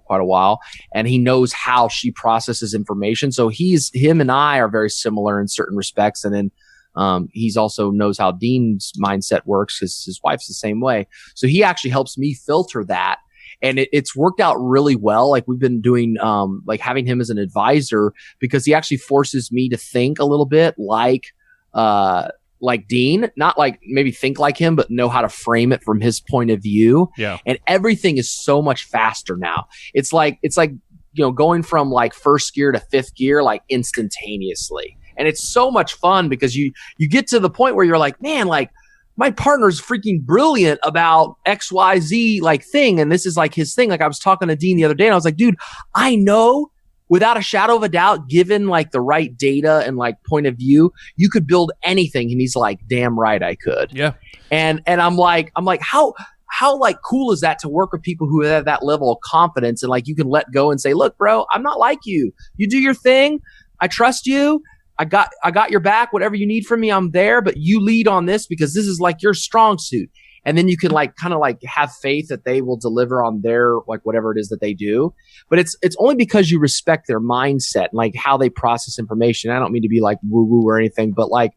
quite a while, and he knows how she processes information. So him and I are very similar in certain respects. And then he's also knows how Dean's mindset works, because his wife's the same way. So he actually helps me filter that. And it's worked out really well. Like, we've been doing, like, having him as an advisor, because he actually forces me to think a little bit like Dean, not like maybe think like him, but know how to frame it from his point of view. Yeah. And everything is so much faster now. It's like, going from like first gear to fifth gear, like instantaneously. And it's so much fun, because you get to the point where you're like, man, like, my partner's freaking brilliant about XYZ like thing. And this is like his thing. Like, I was talking to Dean the other day, and I was like, dude, I know without a shadow of a doubt, given like the right data and like point of view, you could build anything. And he's like, damn right I could. Yeah. And I'm like, how like cool is that to work with people who have that level of confidence, and like, you can let go and say, look, bro, I'm not like you. You do your thing. I trust you. I got your back. Whatever you need from me, I'm there, but you lead on this, because this is like your strong suit. And then you can like kind of like have faith that they will deliver on their, like, whatever it is that they do. But it's only because you respect their mindset and like how they process information. I don't mean to be like woo woo or anything, but like,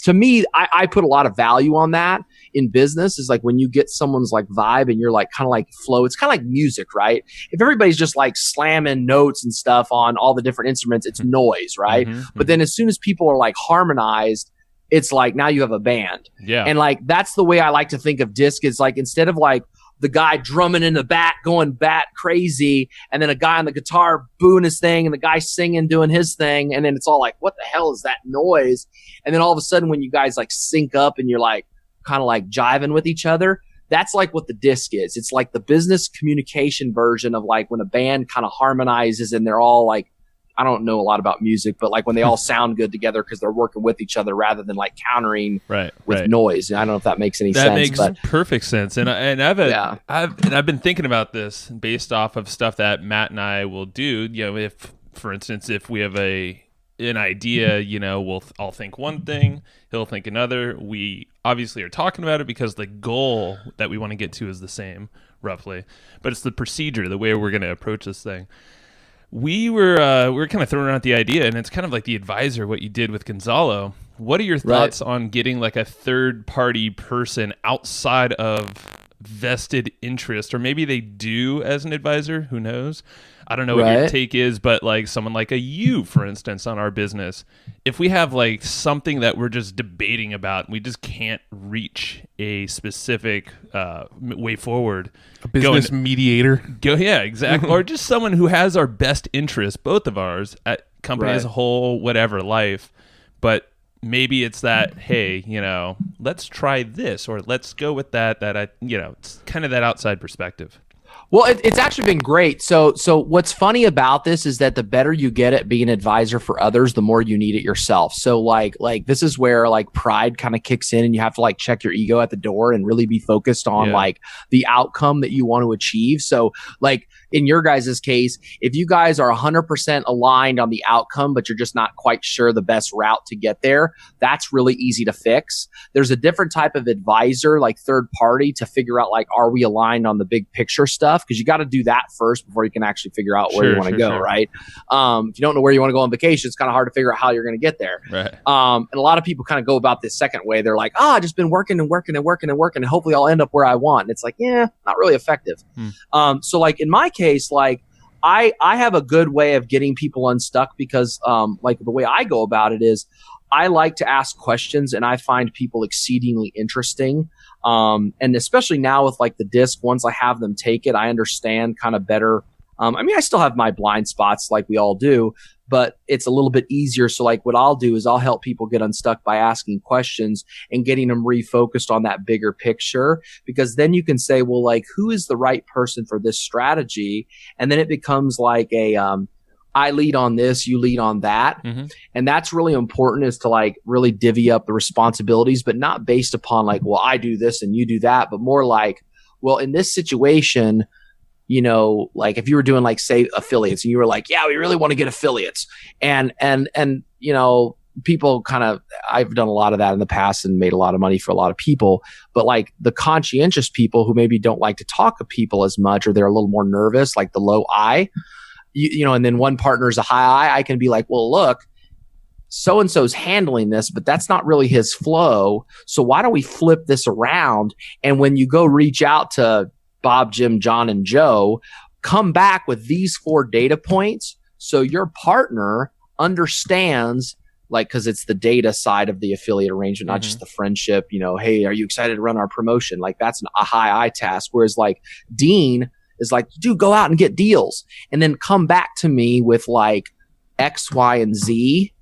to me, I put a lot of value on that in business. Is like when you get someone's like vibe and you're like kind of like flow. It's kind of like music, right? If everybody's just like slamming notes and stuff on all the different instruments, it's noise, right? But then as soon as people are like harmonized, it's like now you have a band. Yeah. And like, that's the way I like to think of disc, is like, instead of like the guy drumming in the back, going bat crazy, and then a guy on the guitar booing his thing, and the guy singing, doing his thing. And then it's all like, what the hell is that noise? And then all of a sudden, when you guys like sync up and you're like kind of like jiving with each other, that's like what the disc is. It's like the business communication version of like when a band kind of harmonizes and they're all like, I don't know a lot about music, but like when they all sound good together because they're working with each other rather than like countering with noise. I don't know if that makes any sense. That makes perfect sense. And I've been thinking about this based off of stuff that Matt and I will do. You know, if, for instance, if we have an idea, you know, I'll think one thing, he'll think another. We obviously are talking about it because the goal that we want to get to is the same, roughly. But it's the procedure, the way we're going to approach this thing. We were kind of throwing out the idea, and it's kind of like the advisor, what you did with Gonzalo. What are your thoughts on getting like a third-party person outside of vested interest, or maybe they do as an advisor, who knows? I don't know what your Right. take is, but like someone like you, for instance, on our business, if we have like something that we're just debating about, and we just can't reach a specific way forward, A business mediator. yeah, exactly, or just someone who has our best interest, both of ours, at company as a Right. whole, whatever, life, but maybe it's that, hey, let's try this, or let's go with that it's kind of that outside perspective. Well, it's actually been great. So what's funny about this is that the better you get at being an advisor for others, the more you need it yourself. So like this is where like pride kind of kicks in, and you have to like check your ego at the door and really be focused on like the outcome that you want to achieve. So like in your guys' case, if you guys are 100% aligned on the outcome, but you're just not quite sure the best route to get there, that's really easy to fix. There's a different type of advisor, like third party, to figure out like, are we aligned on the big picture stuff? Because you got to do that first before you can actually figure out where you want to go, right? If you don't know where you want to go on vacation, it's kind of hard to figure out how you're going to get there. Right. And a lot of people kind of go about this second way. They're like, I've just been working and working and working and working, and hopefully I'll end up where I want. And it's like, not really effective. So like in my case, like I have a good way of getting people unstuck because like the way I go about it is I like to ask questions, and I find people exceedingly interesting. And especially now with like the disc, once I have them take it, I understand kind of better. I mean, I still have my blind spots like we all do, but it's a little bit easier. So like what I'll do is I'll help people get unstuck by asking questions and getting them refocused on that bigger picture, because then you can say, well, like, who is the right person for this strategy? And then it becomes like I lead on this, you lead on that. Mm-hmm. And that's really important, is to like really divvy up the responsibilities, but not based upon like, well, I do this and you do that, but more like, well, in this situation, like if you were doing like, say, affiliates, and you were like, yeah, we really want to get affiliates. And people kind of, I've done a lot of that in the past and made a lot of money for a lot of people, but like the conscientious people who maybe don't like to talk to people as much, or they're a little more nervous, like the low I, and then one partner is a high I can be like, well, look, so-and-so's handling this, but that's not really his flow. So why don't we flip this around? And when you go reach out to Bob, Jim, John, and Joe, come back with these 4 data points. So your partner understands, like, because it's the data side of the affiliate arrangement, not just the friendship, hey, are you excited to run our promotion? Like that's a high I task. Whereas like Dean is like, dude, go out and get deals and then come back to me with like X, Y, and Z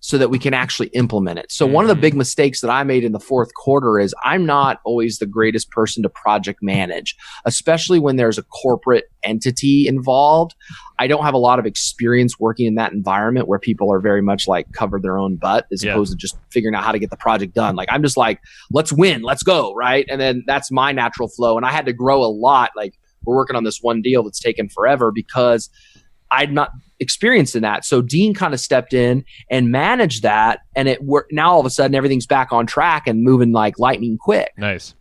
so that we can actually implement it. So one of the big mistakes that I made in the fourth quarter is I'm not always the greatest person to project manage, especially when there's a corporate entity involved. I don't have a lot of experience working in that environment where people are very much like cover their own butt as opposed to just figuring out how to get the project done. Like I'm just like, let's win, let's go, right? And then that's my natural flow. And I had to grow a lot. Like we're working on this one deal that's taken forever because I'd not experienced in that. So Dean kind of stepped in and managed that, and now all of a sudden everything's back on track and moving like lightning quick. Nice.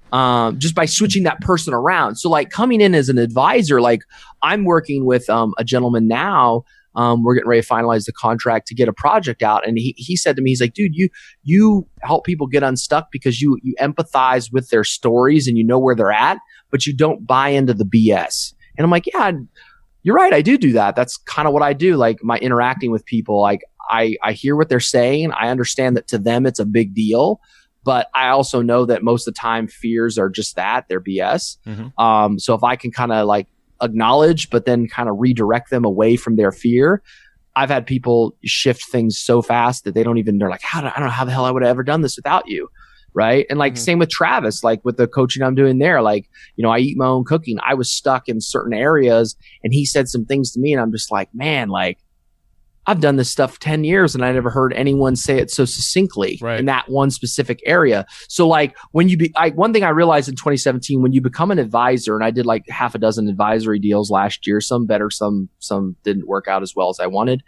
Just by switching that person around. So like coming in as an advisor, like I'm working with a gentleman now. We're getting ready to finalize the contract to get a project out. And he said to me, he's like, dude, you help people get unstuck because you empathize with their stories and you know where they're at, but you don't buy into the BS. And I'm like, yeah, you're right. I do that. That's kind of what I do. Like my interacting with people, like I hear what they're saying. I understand that to them, it's a big deal, but I also know that most of the time fears are just that, they're BS. So if I can kind of like acknowledge, but then kind of redirect them away from their fear, I've had people shift things so fast that they're like, I don't know how the hell I would have ever done this without you. Right. And like same with Travis, like with the coaching I'm doing there, like, I eat my own cooking. I was stuck in certain areas and he said some things to me and I'm just like, man, like I've done this stuff 10 years and I never heard anyone say it so succinctly in that one specific area. So like when one thing I realized in 2017, when you become an advisor, and I did like half a dozen advisory deals last year, some better, some didn't work out as well as I wanted.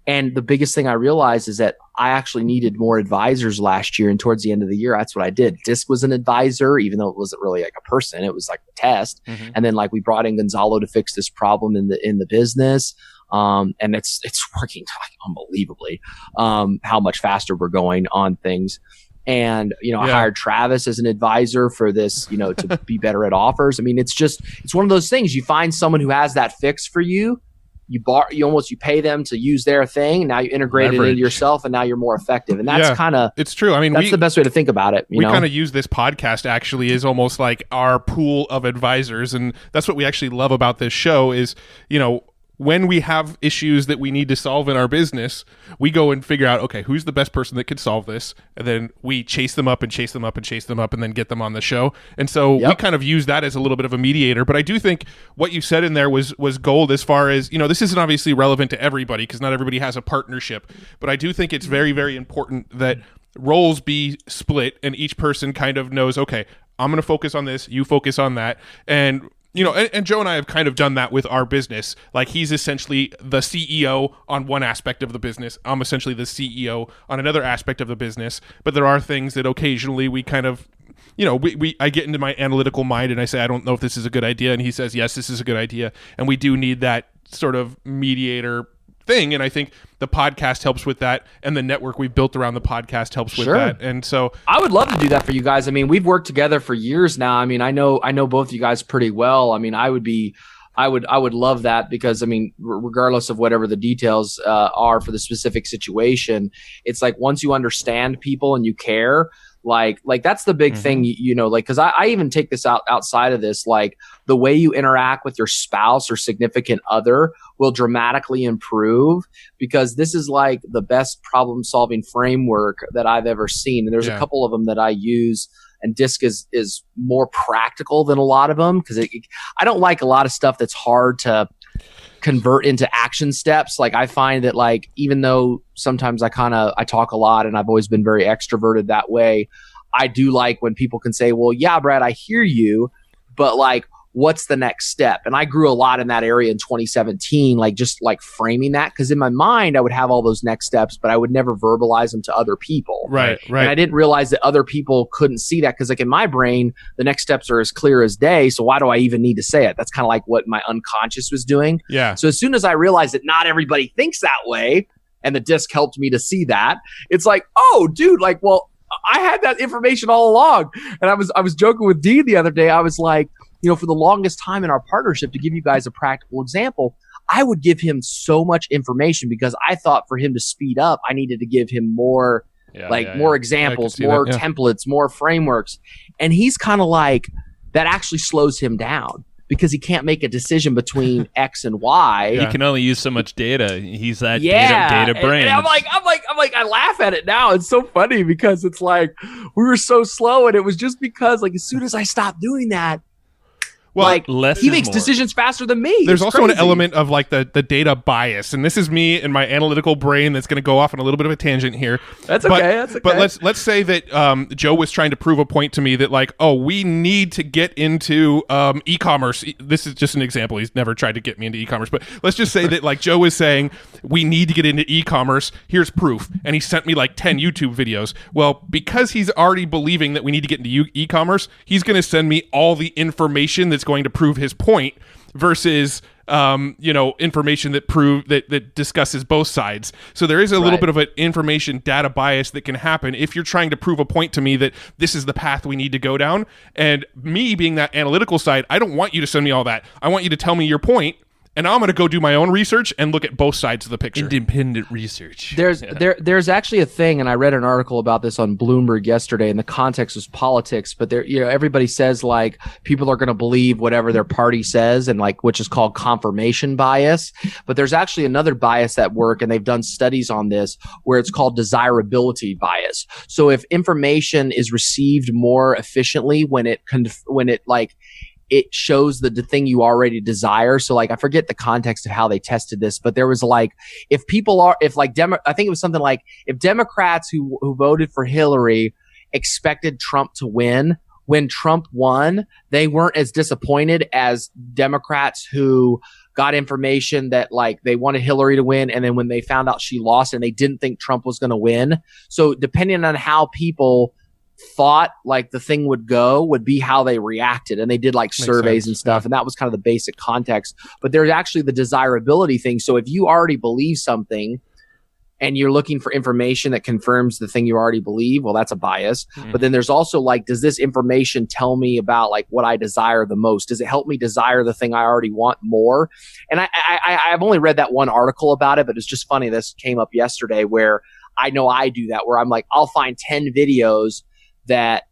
And the biggest thing I realized is that I actually needed more advisors last year. And towards the end of the year, that's what I did. Disc was an advisor, even though it wasn't really like a person. It was like a test. And then like we brought in Gonzalo to fix this problem in the business. And it's working like unbelievably, how much faster we're going on things. And, I hired Travis as an advisor for this, to be better at offers. I mean, it's one of those things. You find someone who has that fix for you. You pay them to use their thing. Now you integrate it into yourself, and now you're more effective. And that's it's true. I mean, that's the best way to think about it. We kind of use this podcast actually as almost like our pool of advisors. And that's what we actually love about this show is, when we have issues that we need to solve in our business, we go and figure out, okay, who's the best person that could solve this? And then we chase them up and chase them up and chase them up and then get them on the show. And so we kind of use that as a little bit of a mediator. But I do think what you said in there was gold as far as, this isn't obviously relevant to everybody because not everybody has a partnership. But I do think it's very, very important that roles be split and each person kind of knows, okay, I'm going to focus on this, you focus on that. And and Joe and I have kind of done that with our business. Like he's essentially the CEO on one aspect of the business. I'm essentially the CEO on another aspect of the business. But there are things that occasionally we kind of, I get into my analytical mind and I say, I don't know if this is a good idea. And he says, yes, this is a good idea. And we do need that sort of mediator thing. And I think the podcast helps with that, and the network we've built around the podcast helps with that. And so I would love to do that for you guys. I mean, we've worked together for years now. I mean, I know both you guys pretty well. I mean, I would love that because, I mean, regardless of whatever the details are for the specific situation, it's like once you understand people and you care, like that's the big thing, like, because I even take this outside of this, like the way you interact with your spouse or significant other will dramatically improve, because this is like the best problem solving framework that I've ever seen. And there's a couple of them that I use, and DISC is more practical than a lot of them, because I don't like a lot of stuff that's hard to convert into action steps. Like I find that, like, even though sometimes I talk a lot and I've always been very extroverted that way, I do like when people can say, well, yeah, Brad, I hear you, but like, what's the next step? And I grew a lot in that area in 2017, like just like framing that, because in my mind I would have all those next steps, but I would never verbalize them to other people. Right. And I didn't realize that other people couldn't see that, because like in my brain, the next steps are as clear as day. So why do I even need to say it? That's kind of like what my unconscious was doing. Yeah. So as soon as I realized that not everybody thinks that way, and the DISC helped me to see that, it's like, oh, dude, like, well, I had that information all along. And I was joking with Dean the other day. I was like, for the longest time in our partnership, to give you guys a practical example, I would give him so much information because I thought for him to speed up, I needed to give him more, more examples, more templates, more frameworks. And he's kind of like, that actually slows him down, because he can't make a decision between X and Y. He can only use so much data. He's that data brain. And I'm like, I laugh at it now. It's so funny because it's like, we were so slow, and it was just because, like, as soon as I stopped doing that, well, like, less he is makes more. Decisions faster than me. There's It's also crazy. an element of like the data bias, and this is me and my analytical brain that's going to go off on a little bit of a tangent here. That's okay. But let's say that Joe was trying to prove a point to me that, like, oh, we need to get into e-commerce. This is just an example. He's never tried to get me into e-commerce, but let's just say that, like, Joe was saying we need to get into e-commerce. Here's proof, and he sent me like 10 YouTube videos. Well, because he's already believing that we need to get into e-commerce, he's going to send me all the information that's going to prove his point, versus information that discusses both sides. So there is a little bit of an information data bias that can happen if you're trying to prove a point to me that this is the path we need to go down. And me being that analytical side, I don't want you to send me all that. I want you to tell me your point, and I'm going to go do my own research and look at both sides of the picture. Independent research. There's actually a thing, and I read an article about this on Bloomberg yesterday, and the context was politics, but there, everybody says, like, people are going to believe whatever their party says, and like, which is called confirmation bias. But there's actually another bias at work, and they've done studies on this, where it's called desirability bias. So if information is received more efficiently when it shows the thing you already desire. So, like, I forget the context of how they tested this, but there was like, I think it was something like, if Democrats who voted for Hillary expected Trump to win, when Trump won, they weren't as disappointed as Democrats who got information that, like, they wanted Hillary to win, and then when they found out she lost and they didn't think Trump was going to win. So depending on how people thought like the thing would go would be how they reacted, and they did like surveys and stuff, and that was kind of the basic context. But there's actually the desirability thing. So if you already believe something and you're looking for information that confirms the thing you already believe, well, that's a bias. But then there's also like, does this information tell me about like what I desire the most? Does it help me desire the thing I already want more? And I've only read that one article about it, but it's just funny. This came up yesterday where I know I do that, where I'm like, I'll find 10 videos that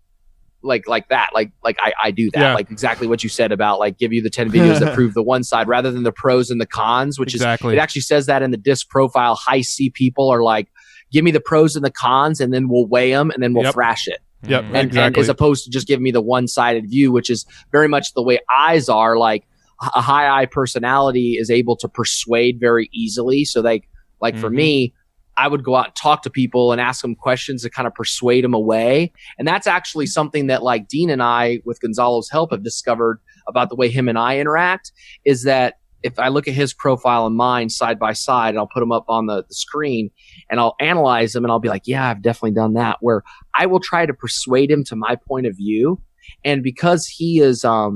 like that, I do that, like exactly what you said about like give you the 10 videos that prove the one side rather than the pros and the cons, which is, it actually says that in the disc profile. High C people are like, give me the pros and the cons and then we'll weigh them and then we'll thrash it. And as opposed to just giving me the one-sided view, which is very much the way eyes are. Like a high I personality is able to persuade very easily. So like for me, I would go out and talk to people and ask them questions to kind of persuade them away. And that's actually something that like Dean and I, with Gonzalo's help, have discovered about the way him and I interact, is that if I look at his profile and mine side by side, and I'll put them up on the screen and I'll analyze them and I'll be like, yeah, I've definitely done that, where I will try to persuade him to my point of view. And because he is, I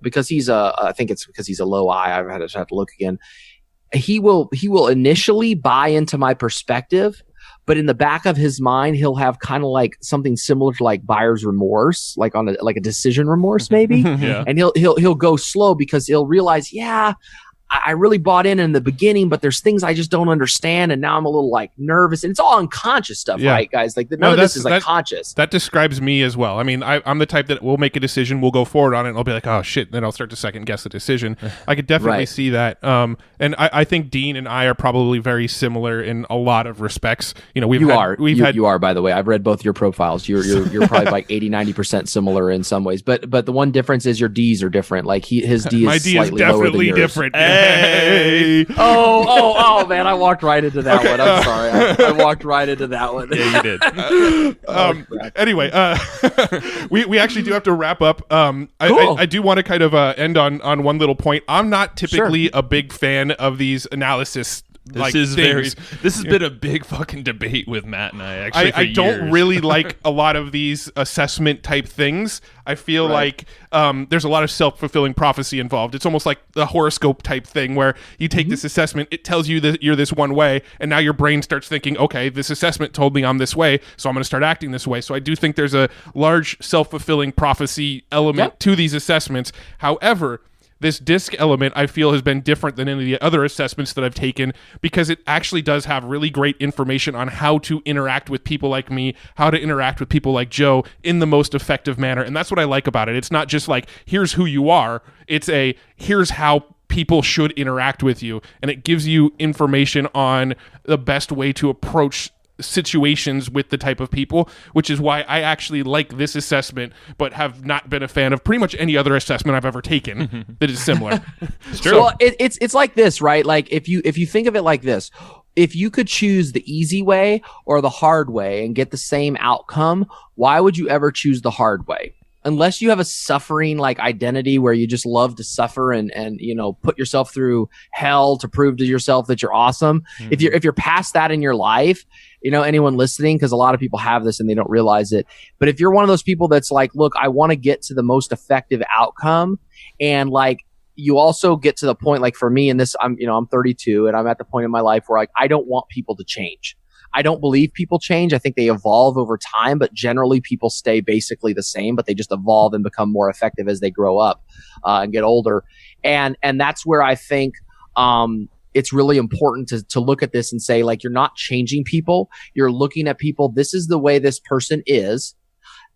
think it's because he's a low I, I've had to look again. He will initially buy into my perspective, but in the back of his mind, he'll have kind of like something similar to like buyer's remorse, like on a decision remorse maybe. And he'll go slow because he'll realize, I really bought in the beginning, but there's things I just don't understand, and now I'm a little like nervous, and it's all unconscious stuff, right, guys? Like none of this is like conscious. That describes me as well. I mean, I'm the type that will make a decision, we'll go forward on it, and I'll be like, oh shit, then I'll start to second guess the decision. I could definitely see that. And I think Dean and I are probably very similar in a lot of respects. You know, you are, by the way. I've read both your profiles. You're probably like 80-90% similar in some ways, but the one difference is your D's are different. Like his D is my D slightly is lower than definitely yours. different. Hey. Oh man, I walked right into that one. I'm sorry. I walked right into that one. Yeah, you did. Anyway, we actually do have to wrap up. Cool. I do want to kind of end on one little point. I'm not typically a big fan of these analysis. This has been a big fucking debate with Matt and I actually. I don't really like a lot of these assessment type things. I feel like there's a lot of self-fulfilling prophecy involved. It's almost like the horoscope type thing where you take this assessment, it tells you that you're this one way, and now your brain starts thinking, okay, this assessment told me I'm this way, so I'm going to start acting this way. So I do think there's a large self-fulfilling prophecy element to these assessments. However, this disc element, I feel, has been different than any of the other assessments that I've taken because it actually does have really great information on how to interact with people like me, how to interact with people like Joe in the most effective manner. And that's what I like about it. It's not just like, here's who you are. It's here's how people should interact with you. And it gives you information on the best way to approach situations with the type of people, which is why I actually like this assessment, but have not been a fan of pretty much any other assessment I've ever taken that is similar. So it's like this, right? Like if you think of it like this, if you could choose the easy way or the hard way and get the same outcome, why would you ever choose the hard way? Unless you have a suffering like identity where you just love to suffer and put yourself through hell to prove to yourself that you're awesome. If you're past that in your life, anyone listening, because a lot of people have this and they don't realize it. But if you're one of those people that's like, look, I want to get to the most effective outcome, and like you also get to the point, like for me in this, I'm 32 and I'm at the point in my life where like I don't want people to change. I don't believe people change. I think they evolve over time, but generally people stay basically the same, but they just evolve and become more effective as they grow up and get older. And that's where I think it's really important to look at this and say, like, you're not changing people. You're looking at people. This is the way this person is.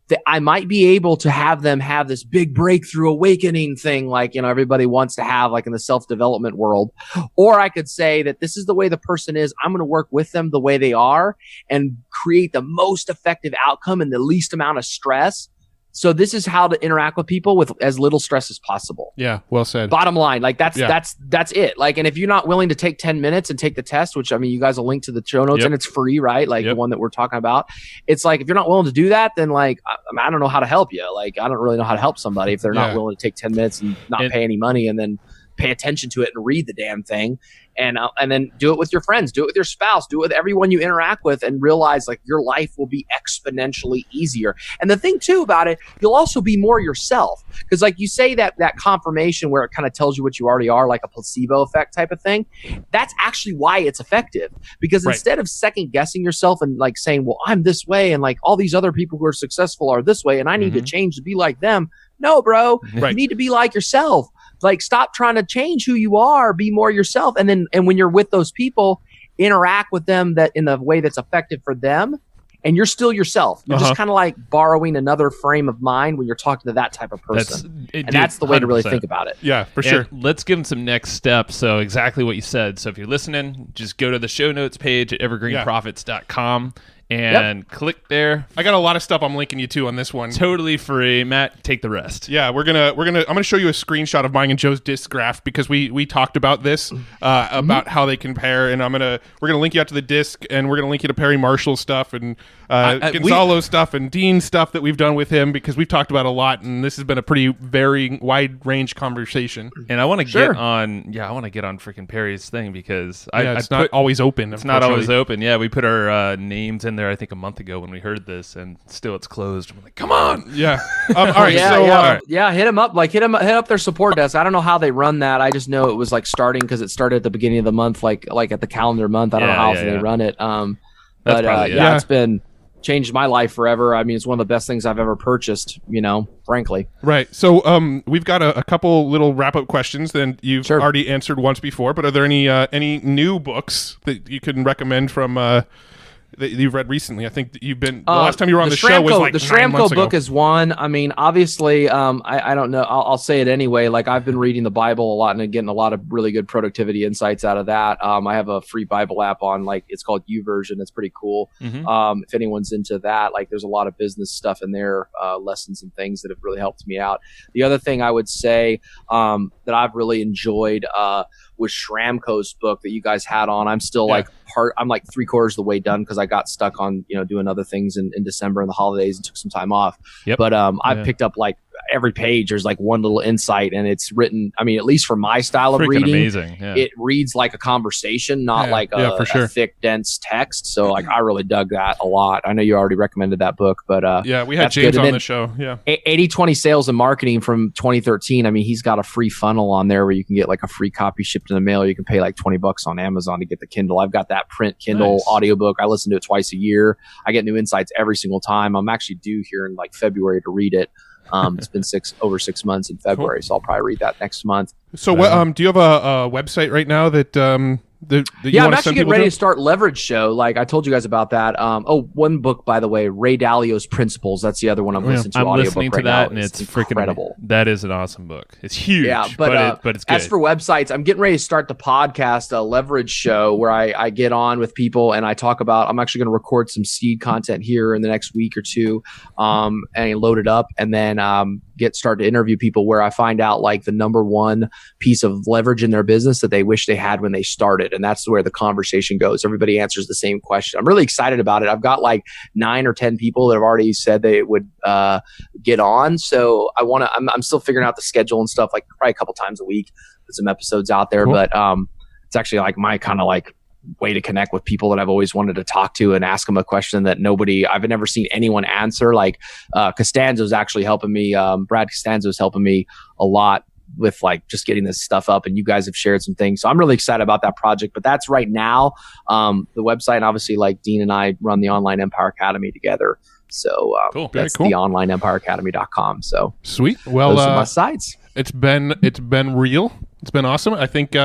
That I might be able to have them have this big breakthrough awakening thing like, everybody wants to have like in the self-development world. Or I could say that this is the way the person is. I'm going to work with them the way they are and create the most effective outcome and the least amount of stress. So this is how to interact with people with as little stress as possible. Yeah, well said. Bottom line, like that's it. Like, and if you're not willing to take 10 minutes and take the test, which I mean, you guys will link to the show notes and it's free, right? Like the one that we're talking about. It's like, if you're not willing to do that, then like, I don't know how to help you. Like, I don't really know how to help somebody if they're not willing to take 10 minutes and not pay any money and then pay attention to it and read the damn thing. And then do it with your friends, do it with your spouse, do it with everyone you interact with, and realize like your life will be exponentially easier. And the thing too about it, you'll also be more yourself, because like you say that confirmation where it kind of tells you what you already are, like a placebo effect type of thing. That's actually why it's effective, because instead of second guessing yourself and like saying, well, I'm this way, and like all these other people who are successful are this way, and I need to change to be like them. No, bro, you need to be like yourself. Like, stop trying to change who you are, be more yourself. And when you're with those people, interact with them that in the way that's effective for them. And you're still yourself. You're just kind of like borrowing another frame of mind when you're talking to that type of person. That's the way to really think about it. Yeah, for sure. Let's give them some next steps. So exactly what you said. So if you're listening, just go to the show notes page at evergreenprofits.com. And click there. I got a lot of stuff I'm linking you to on this one. Totally free. Matt, take the rest. Yeah, I'm gonna show you a screenshot of mine and Joe's disc graph, because we talked about this about how they compare, and we're gonna link you out to the disc, and we're gonna link you to Perry Marshall's stuff and Gonzalo's stuff and Dean's stuff that we've done with him, because we've talked about a lot, and this has been a pretty varying, wide range conversation. And I want to get on freaking Perry's thing, because it's not always open. It's not always open. Yeah, we put our names in there I think a month ago when we heard this, and still it's closed. I'm like, come on. Yeah. All right. Hit them up. Like hit up their support desk. I don't know how they run that. I just know it was like starting because it started at the beginning of the month, like at the calendar month. I don't know how often they run it. It's been changed my life forever. I mean, it's one of the best things I've ever purchased, frankly. Right. So we've got a couple little wrap-up questions that you've already answered once before, but are there any new books that you can recommend from that you've read recently? I think that you've been the last time you were on the show was like the 9 months Shramko ago. book is one. I mean, obviously, I don't know. I'll say it anyway. Like, I've been reading the Bible a lot and getting a lot of really good productivity insights out of that. I have a free Bible app on, like, it's called YouVersion. It's pretty cool. If anyone's into that, like, there's a lot of business stuff in there, lessons and things that have really helped me out. The other thing I would say that I've really enjoyed was Shramko's book that you guys had on. I'm still I'm like 3/4 of the way done, because I got stuck on doing other things in December and the holidays and took some time off. But I've picked up like every page there's like one little insight, and it's written, I mean, at least for my style of reading, amazing. It reads like a conversation, not like a thick, dense text. So like, I really dug that a lot. I know you already recommended that book, but we had James on the show. 80/20 sales and marketing from 2013. I mean, he's got a free funnel on there where you can get like a free copy shipped in the mail. You can pay like $20 on Amazon to get the Kindle. I've got that print Kindle audiobook. I listen to it twice a year. I get new insights every single time. I'm actually due here in like February to read it. It's been over 6 months in February, so I'll probably read that next month. So, do you have a website right now that I'm actually getting ready to start Leverage Show. Like I told you guys about that. One book, by the way, Ray Dalio's Principles. That's the other one I'm listening to. I'm audiobook listening to right that, now. and it's freaking incredible. That is an awesome book. It's huge. Yeah, but it's good. As for websites, I'm getting ready to start the podcast, Leverage Show, where I get on with people and I talk about. I'm actually going to record some seed content here in the next week or two, and load it up, and then start to interview people where I find out like the number one piece of leverage in their business that they wish they had when they started. And that's where the conversation goes. Everybody answers the same question. I'm really excited about it. I've got like 9 or 10 people that have already said they would get on. So I'm still figuring out the schedule and stuff, like probably a couple times a week, put some episodes out there. Cool. But it's actually like my kind of like way to connect with people that I've always wanted to talk to and ask them a question that I've never seen anyone answer. Like Costanzo's actually helping me. Brad Costanzo's helping me a lot with like just getting this stuff up, and you guys have shared some things. So I'm really excited about that project, but that's right now. The website, and obviously like Dean and I run the Online Empire Academy together. So that's the onlineempireacademy.com. So sweet. Well, those are my sites. It's been real. It's been awesome. I think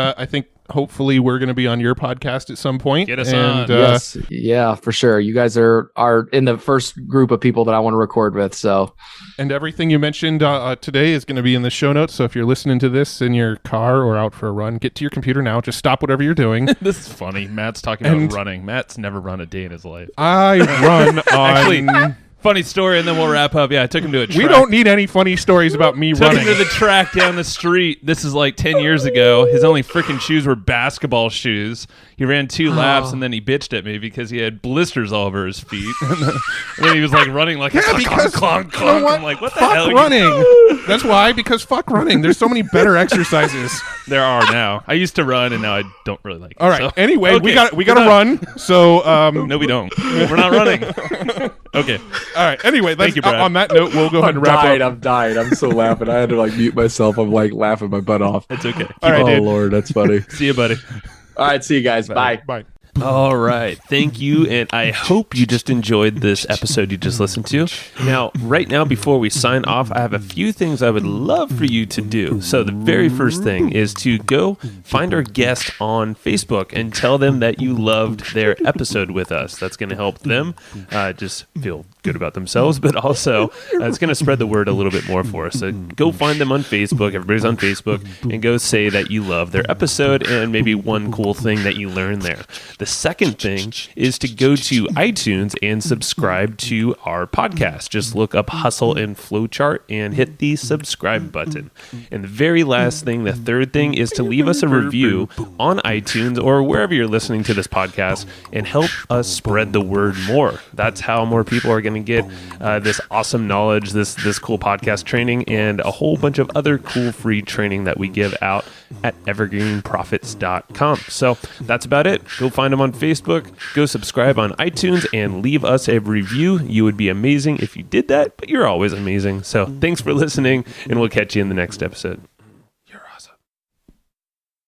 hopefully we're going to be on your podcast at some point. Get us on. Yes. Yeah, for sure. You guys are in the first group of people that I want to record with. So, and everything you mentioned today is going to be in the show notes. So if you're listening to this in your car or out for a run, get to your computer now. Just stop whatever you're doing. This is funny. Matt's talking about running. Matt's never run a day in his life. I run on Funny story, and then we'll wrap up. Yeah, I took him to a track. We don't need any funny stories about me Took running. him to the track down the street. This is like 10 years ago. His only freaking shoes were basketball shoes. He ran 2 laps, and then he bitched at me because he had blisters all over his feet. and then he was like running like because clonk, you know what? I'm like, what the fuck hell? running. That's why, because fuck running. There's so many better exercises. There are now. I used to run, and now I don't really like it. All right. So. Anyway, Okay. we got to run. So No, we don't. We're not running. Okay. all right. Anyway, Thank you, Brad. on that note, we'll go ahead and wrap up. I'm dying. I'm so laughing. I had to like mute myself. I'm like laughing my butt off. It's okay. All right, oh dude. Lord, that's funny. See you, buddy. All right, see you guys. Bye. Bye. All right. Thank you. And I hope you just enjoyed this episode you just listened to. Now, right now, before we sign off, I have a few things I would love for you to do. So the very first thing is to go find our guest on Facebook and tell them that you loved their episode with us. That's going to help them just feel good about themselves, but also it's going to spread the word a little bit more for us. So go find them on Facebook. Everybody's on Facebook, and go say that you love their episode and maybe one cool thing that you learned there. The second thing is to go to iTunes and subscribe to our podcast. Just look up Hustle and Flowchart and hit the subscribe button. And the very last thing, the third thing, is to leave us a review on iTunes or wherever you're listening to this podcast and help us spread the word more. That's how more people are going to get this awesome knowledge, this cool podcast training, and a whole bunch of other cool free training that we give out at evergreenprofits.com. So that's about it. Go find them on Facebook, go subscribe on iTunes, and leave us a review. You would be amazing if you did that, but you're always amazing. So thanks for listening, and we'll catch you in the next episode.